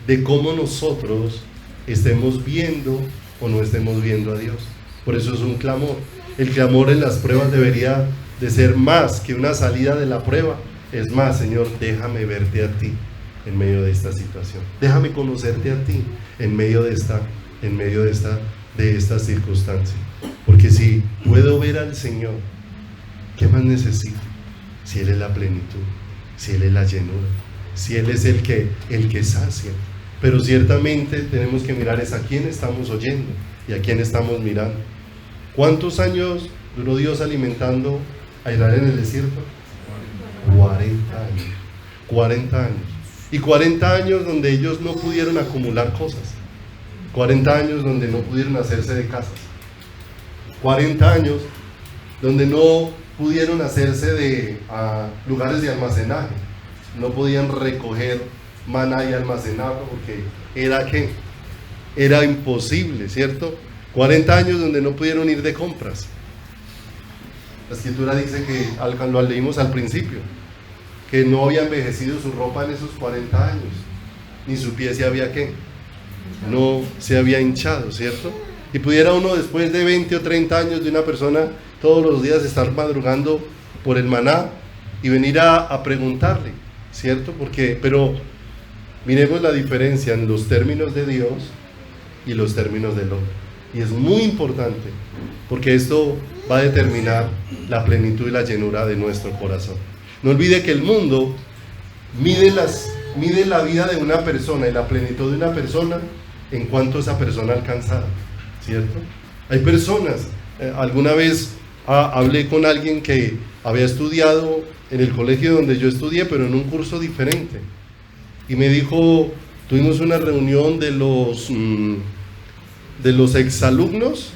[SPEAKER 1] de cómo nosotros estemos viendo o no estemos viendo a Dios. Por eso es un clamor. El clamor en las pruebas debería de ser más que una salida de la prueba. Es más, Señor, déjame verte a ti en medio de esta situación. Déjame conocerte a ti en medio de esta circunstancia. Porque si puedo ver al Señor, ¿qué más necesito? Si Él es la plenitud, si Él es la llenura, si Él es el que sacia. Pero ciertamente tenemos que mirar es a quién estamos oyendo y a quién estamos mirando. ¿Cuántos años duró Dios alimentando a Israel en el desierto? 40 años. 40 años. Y 40 años donde ellos no pudieron acumular cosas. 40 años donde no pudieron hacerse de casas. 40 años donde no pudieron hacerse de lugares de almacenaje. No podían recoger maná y almacenarlo porque era imposible, ¿cierto? 40 años donde no pudieron ir de compras. La escritura dice que, lo leímos al principio, que no había envejecido su ropa en esos 40 años, ni su pie no se había hinchado, ¿cierto? Y pudiera uno después de 20 o 30 años de una persona todos los días estar madrugando por el maná y venir a preguntarle, ¿cierto? Pero miremos la diferencia en los términos de Dios y los términos del hombre. Y es muy importante, porque esto va a determinar la plenitud y la llenura de nuestro corazón. No olvide que el mundo mide la vida de una persona y la plenitud de una persona en cuanto esa persona alcanzada, ¿cierto? Hay personas, alguna vez hablé con alguien que había estudiado en el colegio donde yo estudié, pero en un curso diferente. Y me dijo, tuvimos una reunión de los exalumnos,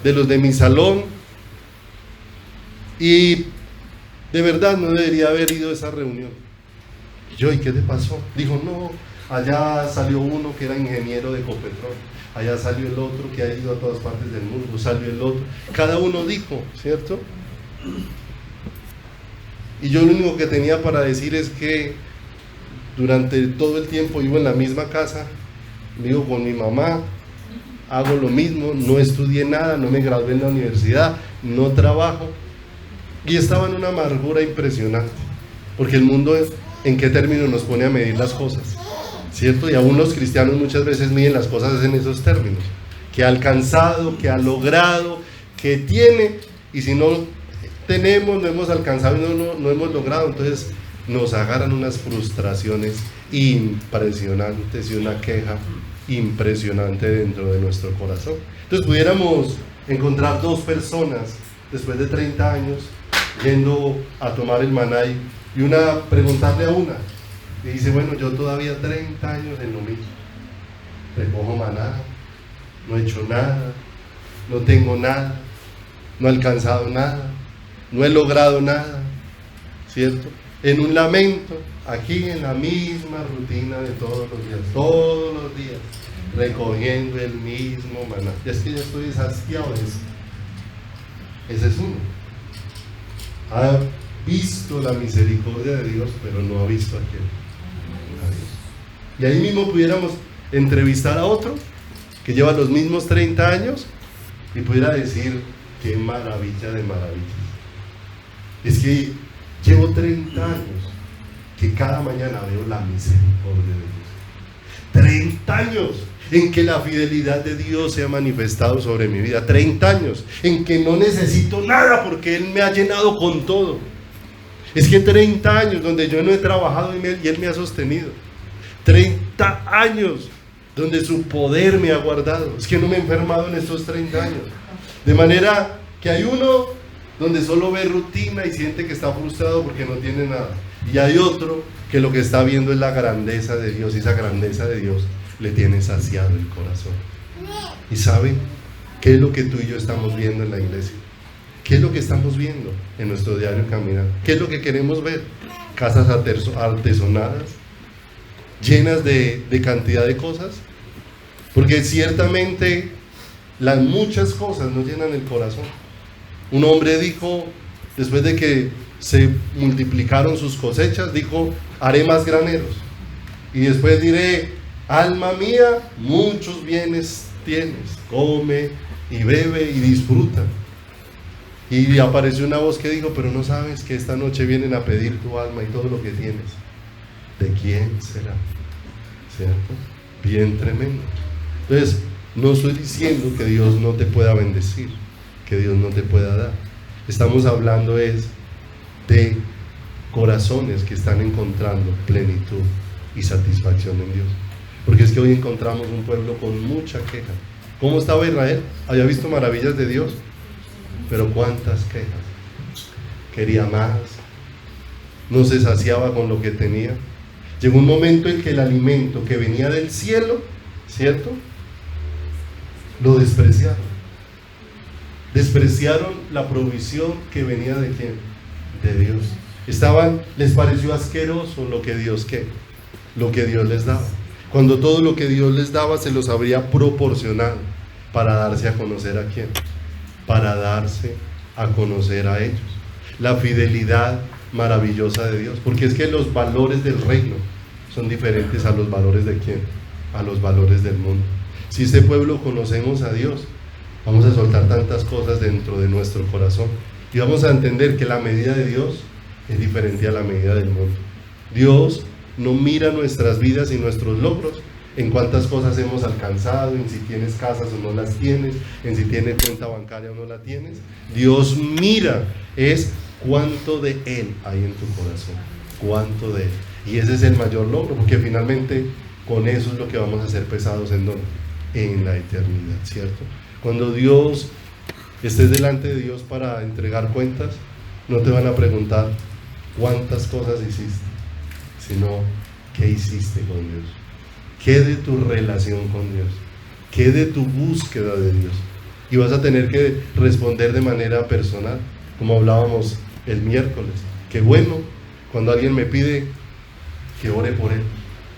[SPEAKER 1] de los de mi salón, y de verdad no debería haber ido a esa reunión. ¿Y qué te pasó? Dijo, no, allá salió uno que era ingeniero de Ecopetrol, allá salió el otro que ha ido a todas partes del mundo, salió el otro, cada uno dijo, ¿cierto? Y yo lo único que tenía para decir es que durante todo el tiempo vivo en la misma casa, vivo con mi mamá, hago lo mismo, no estudié nada, no me gradué en la universidad, no trabajo, y estaba en una amargura impresionante, porque el mundo en qué términos nos pone a medir las cosas, ¿cierto? Y aún los cristianos muchas veces miden las cosas en esos términos, que ha alcanzado, que ha logrado, que tiene, y si no tenemos, no hemos alcanzado y no hemos logrado, entonces nos agarran unas frustraciones impresionantes y una queja impresionante dentro de nuestro corazón. Entonces pudiéramos encontrar dos personas después de 30 años yendo a tomar el maná y una preguntarle a una y dice, bueno, yo todavía 30 años en lo mismo, recojo maná, no he hecho nada, no tengo nada, no he alcanzado nada, no he logrado nada, ¿cierto? En un lamento, aquí en la misma rutina de todos los días, recogiendo el mismo maná. Y es que ya estoy saciado de eso. Ese es uno. Ha visto la misericordia de Dios, pero no ha visto a quién. A Dios. Y ahí mismo pudiéramos entrevistar a otro que lleva los mismos 30 años y pudiera decir, qué maravilla de maravillas. Es que llevo 30 años que cada mañana veo la misericordia de Dios. 30 años en que la fidelidad de Dios se ha manifestado sobre mi vida. 30 años en que no necesito nada porque Él me ha llenado con todo. Es que 30 años donde yo no he trabajado y Él me ha sostenido. 30 años donde su poder me ha guardado. Es que no me he enfermado en estos 30 años. De manera que hay uno donde solo ve rutina y siente que está frustrado porque no tiene nada. Y hay otro que lo que está viendo es la grandeza de Dios, y esa grandeza de Dios le tiene saciado el corazón. ¿Y saben qué es lo que tú y yo estamos viendo en la iglesia? ¿Qué es lo que estamos viendo en nuestro diario caminar? ¿Qué es lo que queremos ver? Casas artesonadas, llenas de cantidad de cosas, porque ciertamente las muchas cosas nos llenan el corazón. Un hombre dijo, después de que se multiplicaron sus cosechas, dijo, haré más graneros, y después diré, alma mía, muchos bienes tienes, come y bebe y disfruta. Y apareció una voz que dijo, pero no sabes que esta noche vienen a pedir tu alma y todo lo que tienes. ¿De quién será? ¿Cierto? Bien tremendo. Entonces, no estoy diciendo que Dios no te pueda bendecir, que Dios no te pueda dar. Estamos hablando es de corazones que están encontrando plenitud y satisfacción en Dios. Porque es que hoy encontramos un pueblo con mucha queja. ¿Cómo estaba Israel? Había visto maravillas de Dios, pero cuántas quejas. Quería más, no se saciaba con lo que tenía. Llegó un momento en que el alimento que venía del cielo, ¿cierto?, lo despreciaron. Despreciaron la provisión que venía de ¿quién? De Dios. Les pareció asqueroso lo que Dios les daba. Cuando todo lo que Dios les daba se los habría proporcionado para darse a conocer a quién, para darse a conocer a ellos. La fidelidad maravillosa de Dios, porque es que los valores del reino son diferentes a los valores de quién, a los valores del mundo. Si este pueblo conocemos a Dios, vamos a soltar tantas cosas dentro de nuestro corazón y vamos a entender que la medida de Dios es diferente a la medida del mundo. Dios no mira nuestras vidas y nuestros logros en cuántas cosas hemos alcanzado, en si tienes casas o no las tienes, en si tienes cuenta bancaria o no la tienes. Dios mira es cuánto de Él hay en tu corazón, cuánto de Él. Y ese es el mayor logro, porque finalmente con eso es lo que vamos a ser pesados en ¿dónde? En la eternidad, ¿cierto? Cuando estés delante de Dios para entregar cuentas, no te van a preguntar cuántas cosas hiciste, sino qué hiciste con Dios, qué de tu relación con Dios, qué de tu búsqueda de Dios. Y vas a tener que responder de manera personal, como hablábamos el miércoles. Qué bueno cuando alguien me pide que ore por él,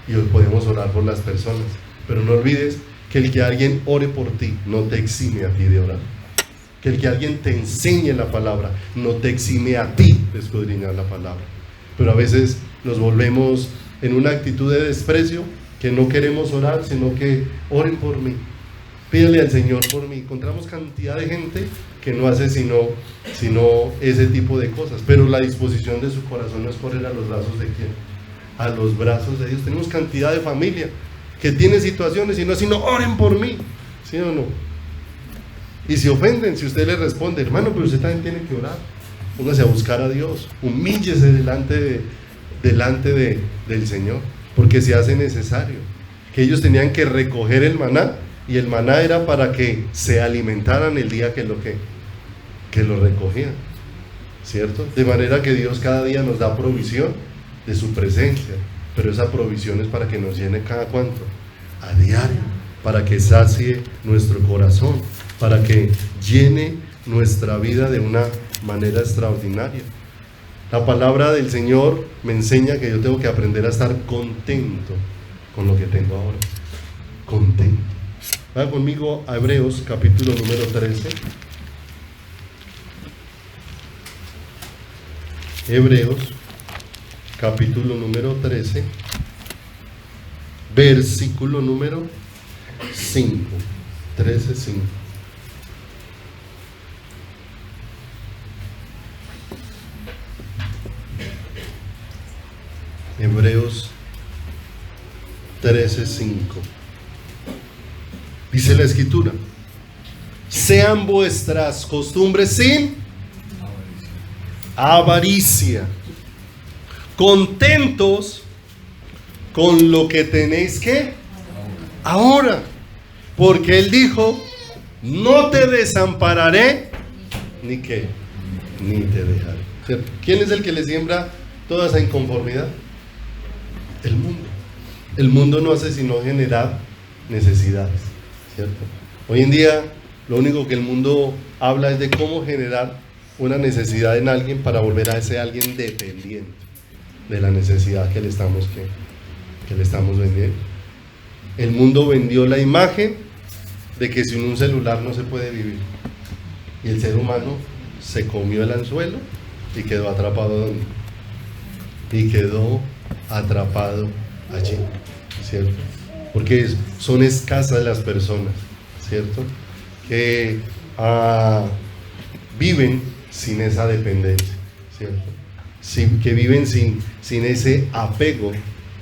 [SPEAKER 1] y hoy podemos orar por las personas, pero no olvides que el que alguien ore por ti no te exime a ti de orar. Que el que alguien te enseñe la palabra no te exime a ti de escudriñar la palabra. Pero a veces nos volvemos en una actitud de desprecio, que no queremos orar, sino que oren por mí, pídele al Señor por mí. Encontramos cantidad de gente que no hace sino ese tipo de cosas, pero la disposición de su corazón no es correr a los brazos de quién, a los brazos de Dios. Tenemos cantidad de familia que tiene situaciones y no así, no, oren por mí, ¿sí o no? Y se ofenden si usted le responde, hermano, pero usted también tiene que orar. Póngase a buscar a Dios, humíllese delante del Señor, porque se hace necesario. Que ellos tenían que recoger el maná, y el maná era para que se alimentaran el día que lo recogían, ¿cierto? De manera que Dios cada día nos da provisión de su presencia, pero esa provisión es para que nos llene cada cuánto, a diario, para que sacie nuestro corazón, para que llene nuestra vida de una manera extraordinaria. La palabra del Señor me enseña que yo tengo que aprender a estar contento con lo que tengo ahora. Contento. Vaya conmigo a Hebreos capítulo número 13. Hebreos capítulo número 13, versículo número 5. 13:5. Hebreos 13:5. Dice la Escritura: sean vuestras costumbres sin avaricia, contentos con lo que tenéis que ahora, porque Él dijo: no te desampararé ni te dejaré. ¿Cierto? ¿Quién es el que le siembra toda esa inconformidad? El mundo. El mundo no hace sino generar necesidades, ¿cierto? Hoy en día lo único que el mundo habla es de cómo generar una necesidad en alguien para volver a ese alguien dependiente de la necesidad que le estamos vendiendo. El mundo vendió la imagen de que sin un celular no se puede vivir, y el ser humano se comió el anzuelo y quedó atrapado ¿dónde? Y quedó atrapado allí, ¿cierto? Porque son escasas las personas, ¿cierto? Que viven sin esa dependencia, ¿cierto? Que viven sin ese apego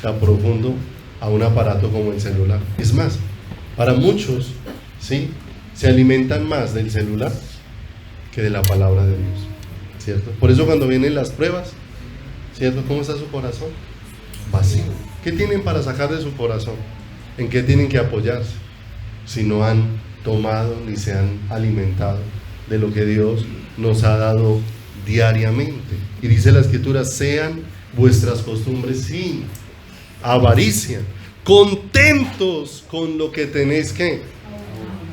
[SPEAKER 1] tan profundo a un aparato como el celular. Es más, para muchos, ¿sí?, se alimentan más del celular que de la palabra de Dios, ¿cierto? Por eso cuando vienen las pruebas, ¿cierto?, ¿cómo está su corazón? Vacío. ¿Qué tienen para sacar de su corazón? ¿En qué tienen que apoyarse? Si no han tomado ni se han alimentado de lo que Dios nos ha dado diariamente. Y dice la Escritura: sean vuestras costumbres sin avaricia, contentos con lo que tenéis que,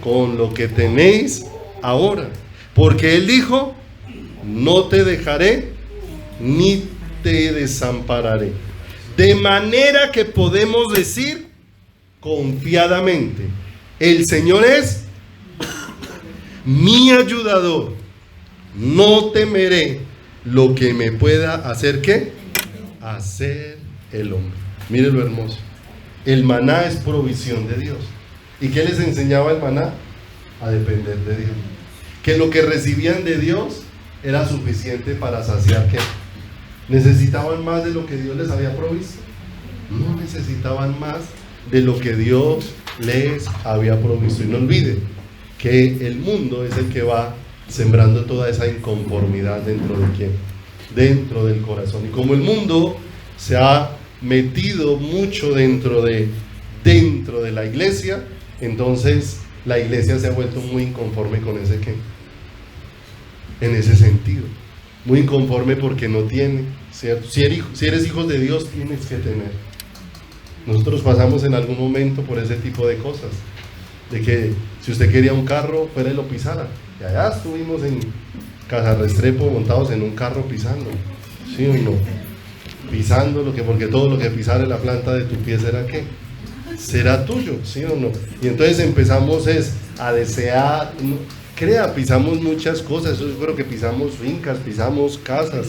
[SPEAKER 1] con lo que tenéis ahora, porque Él dijo: no te dejaré ni te desampararé. De manera que podemos decir confiadamente: el Señor es mi ayudador, no temeré lo que me pueda hacer, ¿qué? Hacer el hombre. Mire lo hermoso. El maná es provisión de Dios. ¿Y qué les enseñaba el maná? A depender de Dios. Que lo que recibían de Dios era suficiente para saciar, ¿qué? ¿Necesitaban más de lo que Dios les había provisto? No necesitaban más de lo que Dios les había provisto. Y no olvide que el mundo es el que va sembrando toda esa inconformidad dentro de ¿quién? Dentro del corazón. Y como el mundo se ha metido mucho dentro de la iglesia, entonces la iglesia se ha vuelto muy inconforme con ese ¿qué? En ese sentido. Muy inconforme porque no tiene, ¿cierto? Si eres hijo de Dios, tienes que tener. Nosotros pasamos en algún momento por ese tipo de cosas, de que si usted quería un carro, fuera y lo pisara. Y allá estuvimos en Casa Restrepo montados en un carro pisando, ¿sí o no? Pisando porque todo lo que pisara en la planta de tu pie será ¿qué? Será tuyo, ¿sí o no? Y entonces empezamos a desear, pisamos muchas cosas. Yo creo que pisamos fincas, pisamos casas,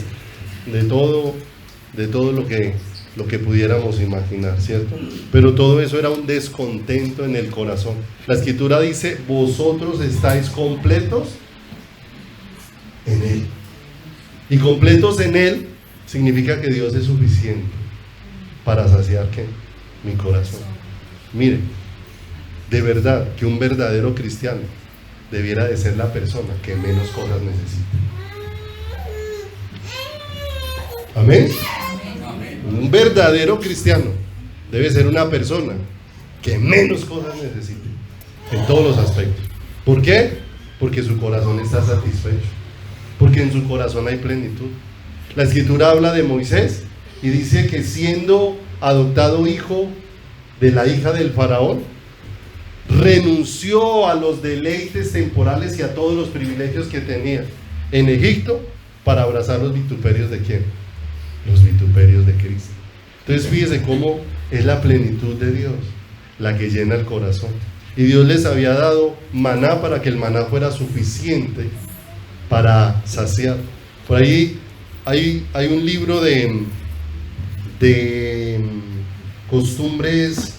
[SPEAKER 1] de todo lo que pudiéramos imaginar, ¿cierto? Pero todo eso era un descontento en el corazón. La Escritura dice: vosotros estáis completos en Él. Y completos en Él significa que Dios es suficiente. para saciar ¿qué? Mi corazón. Mire, de verdad que un verdadero cristiano debiera de ser la persona que menos cosas necesita. Amén. Un verdadero cristiano debe ser una persona que menos cosas necesite en todos los aspectos. ¿Por qué? Porque su corazón está satisfecho, porque en su corazón hay plenitud. La escritura habla de Moisés y dice que siendo adoptado hijo de la hija del faraón, renunció a los deleites temporales y a todos los privilegios que tenía en Egipto para abrazar los vituperios ¿de quién? Los vituperios de Cristo. Entonces fíjese cómo es la plenitud de Dios la que llena el corazón. Y Dios les había dado maná para que el maná fuera suficiente para saciar. Por ahí hay un libro de costumbres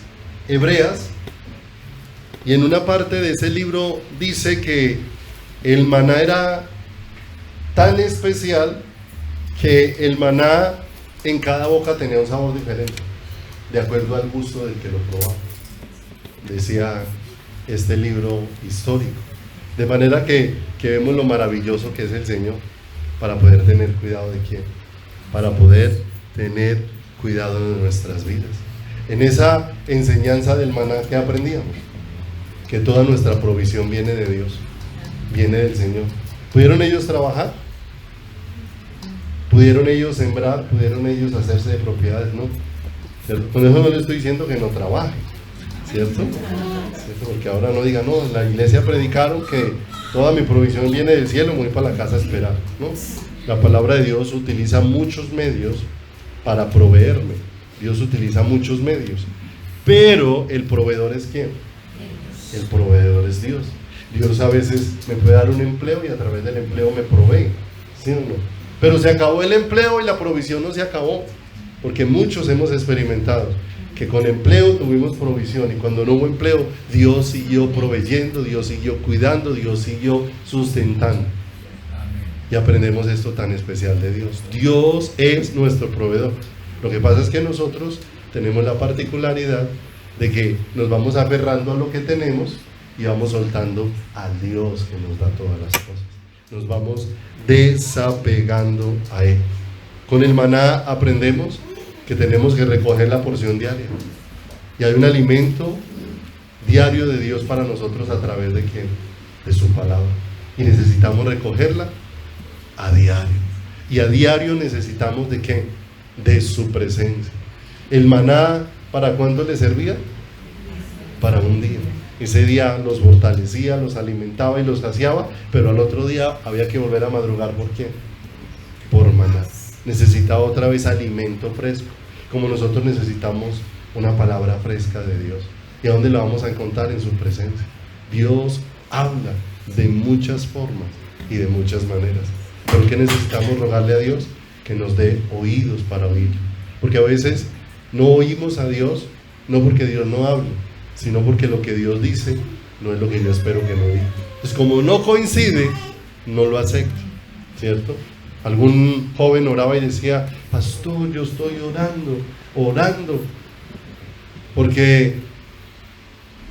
[SPEAKER 1] hebreas, y en una parte de ese libro dice que el maná era tan especial que el maná en cada boca tenía un sabor diferente, de acuerdo al gusto del que lo probaba, decía este libro histórico. De manera que vemos lo maravilloso que es el Señor para poder tener cuidado de quién, para poder tener cuidado de nuestras vidas. En esa enseñanza del maná que aprendíamos, que toda nuestra provisión viene de Dios, viene del Señor. ¿Pudieron ellos trabajar? ¿Pudieron ellos sembrar? ¿Pudieron ellos hacerse de propiedades? No. ¿Cierto? Con eso no le estoy diciendo que no trabaje, ¿cierto? Porque ahora no digan, no, en la iglesia predicaron que toda mi provisión viene del cielo, me voy para la casa a esperar, ¿no? La palabra de Dios utiliza muchos medios para proveerme. Dios utiliza muchos medios, pero el proveedor es ¿quién? El proveedor es Dios. Dios a veces me puede dar un empleo y a través del empleo me provee, ¿sí o no? Pero se acabó el empleo y la provisión no se acabó, porque muchos hemos experimentado que con empleo tuvimos provisión, y cuando no hubo empleo, Dios siguió proveyendo, Dios siguió cuidando, Dios siguió sustentando. Y aprendemos esto tan especial de Dios. Dios es nuestro proveedor. Lo que pasa es que nosotros tenemos la particularidad de que nos vamos aferrando a lo que tenemos y vamos soltando al Dios que nos da todas las cosas. Nos vamos desapegando a Él. Con el maná aprendemos que tenemos que recoger la porción diaria, y hay un alimento diario de Dios para nosotros a través de ¿quién? De su palabra, y necesitamos recogerla a diario, y a diario necesitamos ¿de qué? De su presencia. El maná, ¿para cuándo le servía? Para un día. Ese día los fortalecía, los alimentaba y los saciaba, pero al otro día había que volver a madrugar. ¿Por qué? Por maná. Necesitaba otra vez alimento fresco, como nosotros necesitamos una palabra fresca de Dios. ¿Y a dónde la vamos a encontrar? En su presencia. Dios habla de muchas formas y de muchas maneras. ¿Por qué necesitamos rogarle a Dios? Que nos dé oídos para oír. Porque a veces no oímos a Dios, no porque Dios no hable, sino porque lo que Dios dice no es lo que yo espero que me diga. Entonces, como no coincide, no lo acepto, ¿cierto? Algún joven oraba y decía: pastor, yo estoy orando porque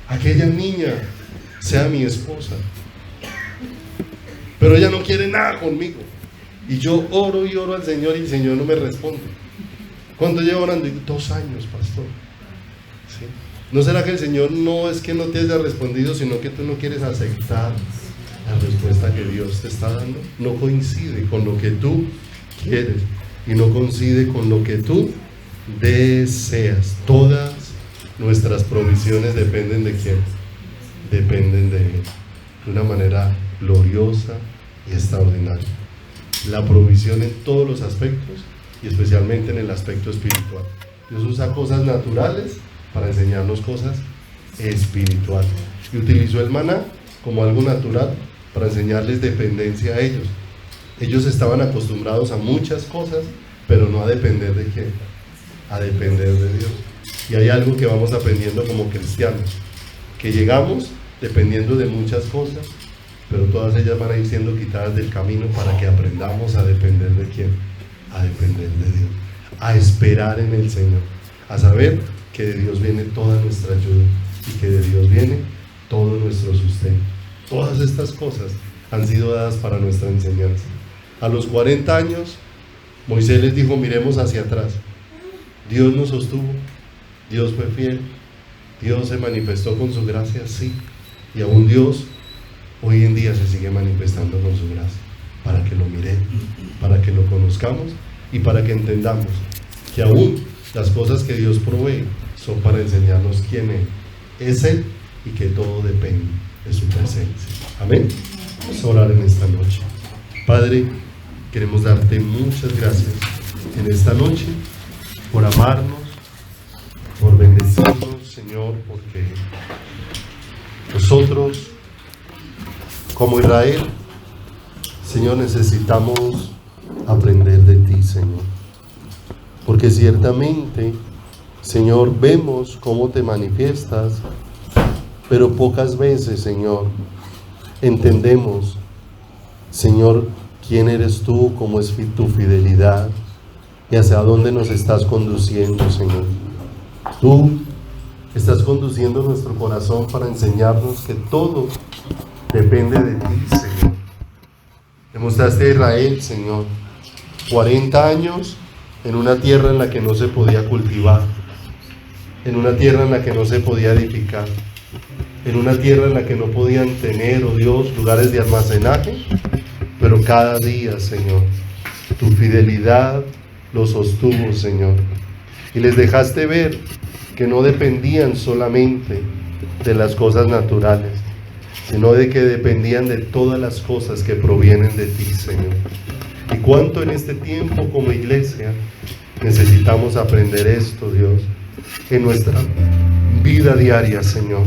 [SPEAKER 1] aquella niña sea mi esposa, pero ella no quiere nada conmigo, y yo oro y oro al Señor y el Señor no me responde. ¿Cuánto llevo orando? 2 años, pastor. ¿Sí? ¿No será que el Señor no es que no te haya respondido, sino que tú no quieres aceptar la respuesta que Dios te está dando? No coincide con lo que tú quieres y no coincide con lo que tú deseas. Todas nuestras provisiones dependen de quién, dependen de Él, de una manera gloriosa y extraordinaria. La provisión en todos los aspectos y especialmente en el aspecto espiritual. Dios usa cosas naturales para enseñarnos cosas espirituales, y utilizó el maná como algo natural para enseñarles dependencia a ellos. Ellos estaban acostumbrados a muchas cosas, pero no a depender de quién, a depender de Dios. Y hay algo que vamos aprendiendo como cristianos, que llegamos dependiendo de muchas cosas, pero todas ellas van a ir siendo quitadas del camino para que aprendamos a depender de quién, a depender de Dios, a esperar en el Señor, a saber que de Dios viene toda nuestra ayuda y que de Dios viene todo nuestro sustento. Todas estas cosas han sido dadas para nuestra enseñanza. A los 40 años, Moisés les dijo: miremos hacia atrás. Dios nos sostuvo, Dios fue fiel, Dios se manifestó con su gracia, sí, y aún Dios hoy en día se sigue manifestando con su gracia, para que lo miremos, para que lo conozcamos y para que entendamos que aún las cosas que Dios provee son para enseñarnos quién es Él y que todo depende de su presencia. Amén. Vamos a orar en esta noche. Padre, queremos darte muchas gracias en esta noche por amarnos, por bendecirnos, Señor, porque nosotros como Israel, Señor, necesitamos aprender de ti, Señor, porque ciertamente, Señor, vemos cómo te manifiestas, pero pocas veces, Señor, entendemos, Señor, quién eres tú, cómo es tu fidelidad y hacia dónde nos estás conduciendo, Señor. Tú estás conduciendo nuestro corazón para enseñarnos que todo depende de ti, Señor. Le mostraste a Israel, Señor, 40 años en una tierra en la que no se podía cultivar, en una tierra en la que no se podía edificar, en una tierra en la que no podían tener, oh Dios, lugares de almacenaje, pero cada día, Señor, tu fidelidad los sostuvo, Señor, y les dejaste ver que no dependían solamente de las cosas naturales, sino de que dependían de todas las cosas que provienen de ti, Señor. Y cuánto en este tiempo como iglesia necesitamos aprender esto, Dios, en nuestra vida diaria, Señor.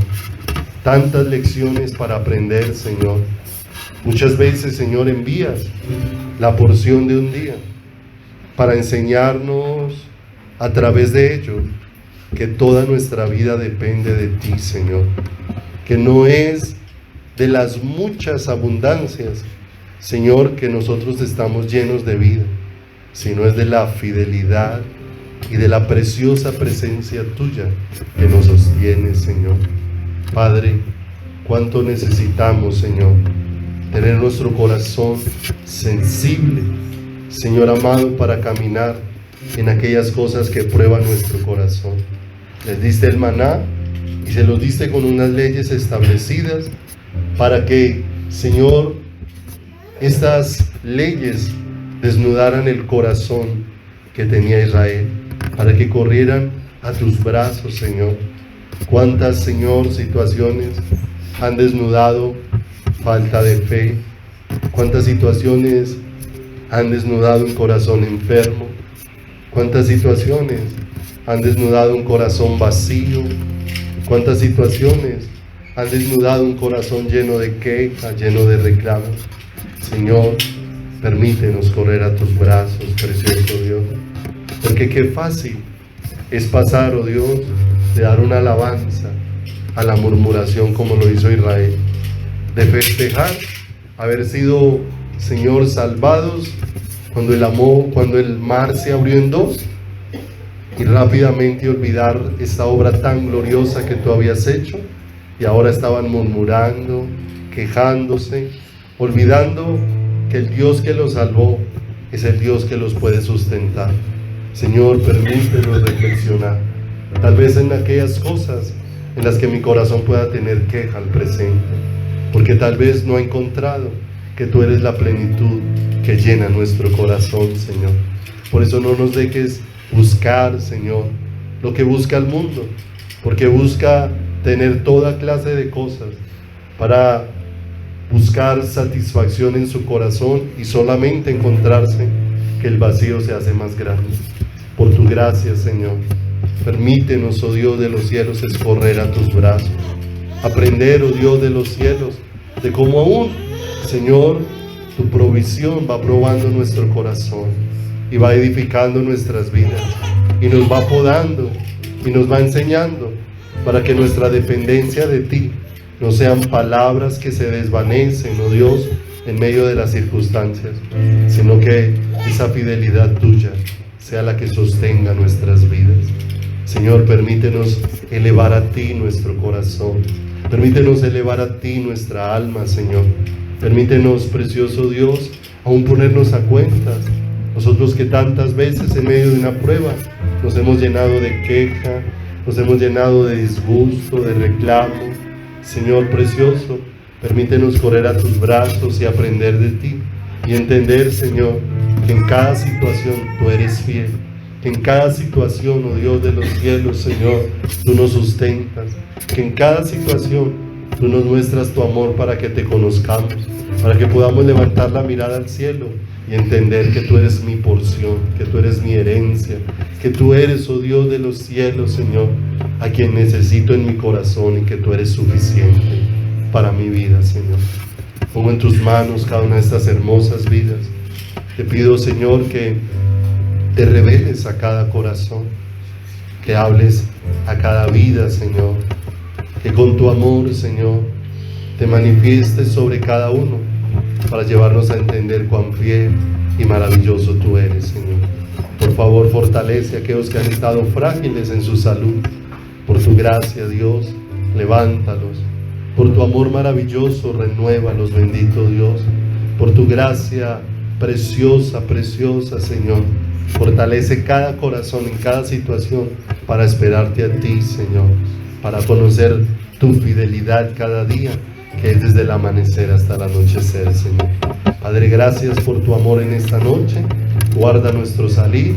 [SPEAKER 1] Tantas lecciones para aprender, Señor. Muchas veces, Señor, envías la porción de un día para enseñarnos a través de ello que toda nuestra vida depende de ti, Señor. Que no es de las muchas abundancias, Señor, que nosotros estamos llenos de vida, sino es de la fidelidad y de la preciosa presencia tuya que nos sostiene, Señor. Padre, cuánto necesitamos, Señor, tener nuestro corazón sensible, Señor amado, para caminar en aquellas cosas que prueban nuestro corazón. Les diste el maná y se los diste con unas leyes establecidas para que, Señor, estas leyes desnudaran el corazón que tenía Israel, para que corrieran a tus brazos, Señor. Cuántas, Señor, situaciones han desnudado falta de fe, cuántas situaciones han desnudado un corazón enfermo, cuántas situaciones han desnudado un corazón vacío, cuántas situaciones han desnudado un corazón lleno de queja, lleno de reclamos. Señor, permítenos correr a tus brazos, precioso Dios, porque qué fácil es pasar, oh Dios, de dar una alabanza a la murmuración como lo hizo Israel, de festejar haber sido, Señor, salvados cuando el mar se abrió en dos, y rápidamente olvidar esta obra tan gloriosa que tú habías hecho, y ahora estaban murmurando, quejándose, olvidando que el Dios que los salvó es el Dios que los puede sustentar. Señor, permítenos reflexionar, tal vez en aquellas cosas en las que mi corazón pueda tener queja al presente, porque tal vez no ha encontrado que tú eres la plenitud que llena nuestro corazón, Señor. Por eso no nos dejes buscar, Señor, lo que busca el mundo, porque busca tener toda clase de cosas para buscar satisfacción en su corazón y solamente encontrarse que el vacío se hace más grande. Por tu gracia, Señor, permítenos, oh Dios de los cielos, escorrer a tus brazos, aprender, oh Dios de los cielos, de cómo aún, Señor, tu provisión va probando nuestro corazón y va edificando nuestras vidas y nos va podando y nos va enseñando para que nuestra dependencia de ti no sean palabras que se desvanecen, oh Dios, en medio de las circunstancias, sino que esa fidelidad tuya sea la que sostenga nuestras vidas. Señor, permítenos elevar a ti nuestro corazón. Permítenos elevar a ti nuestra alma, Señor. Permítenos, precioso Dios, aún ponernos a cuentas. Nosotros que tantas veces en medio de una prueba nos hemos llenado de queja, nos hemos llenado de disgusto, de reclamo. Señor precioso, permítenos correr a tus brazos y aprender de ti y entender, Señor, que en cada situación tú eres fiel, que en cada situación, oh Dios de los cielos, Señor, tú nos sustentas, que en cada situación tú nos muestras tu amor para que te conozcamos, para que podamos levantar la mirada al cielo y entender que tú eres mi porción, que tú eres mi herencia, que tú eres, oh Dios de los cielos, Señor, a quien necesito en mi corazón y que tú eres suficiente para mi vida, Señor. Pongo en tus manos cada una de estas hermosas vidas. Te pido, Señor, que te reveles a cada corazón, que hables a cada vida, Señor, que con tu amor, Señor, te manifiestes sobre cada uno para llevarnos a entender cuán fiel y maravilloso tú eres, Señor. Por favor, fortalece a aquellos que han estado frágiles en su salud. Por tu gracia, Dios, levántalos. Por tu amor maravilloso, renuévalos, bendito Dios. Por tu gracia preciosa, preciosa, Señor, fortalece cada corazón en cada situación para esperarte a ti, Señor, para conocer tu fidelidad cada día, que es desde el amanecer hasta el anochecer, Señor. Padre, gracias por tu amor en esta noche. Guarda nuestro salir,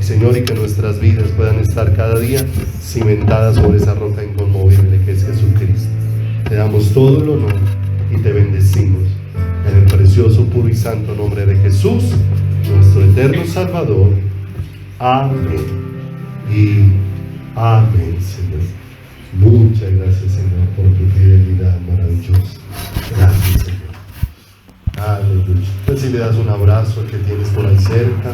[SPEAKER 1] Señor, y que nuestras vidas puedan estar cada día cimentadas sobre esa roca inconmovible que es Jesucristo. Te damos todo el honor y te bendecimos en el precioso, puro y santo nombre de Jesús, nuestro eterno Salvador. Amén y amén, Señor. Muchas gracias, Señor, por tu fidelidad maravillosa. Gracias, Señor. Aleluya. Pues si le das un abrazo al que tienes por ahí cerca.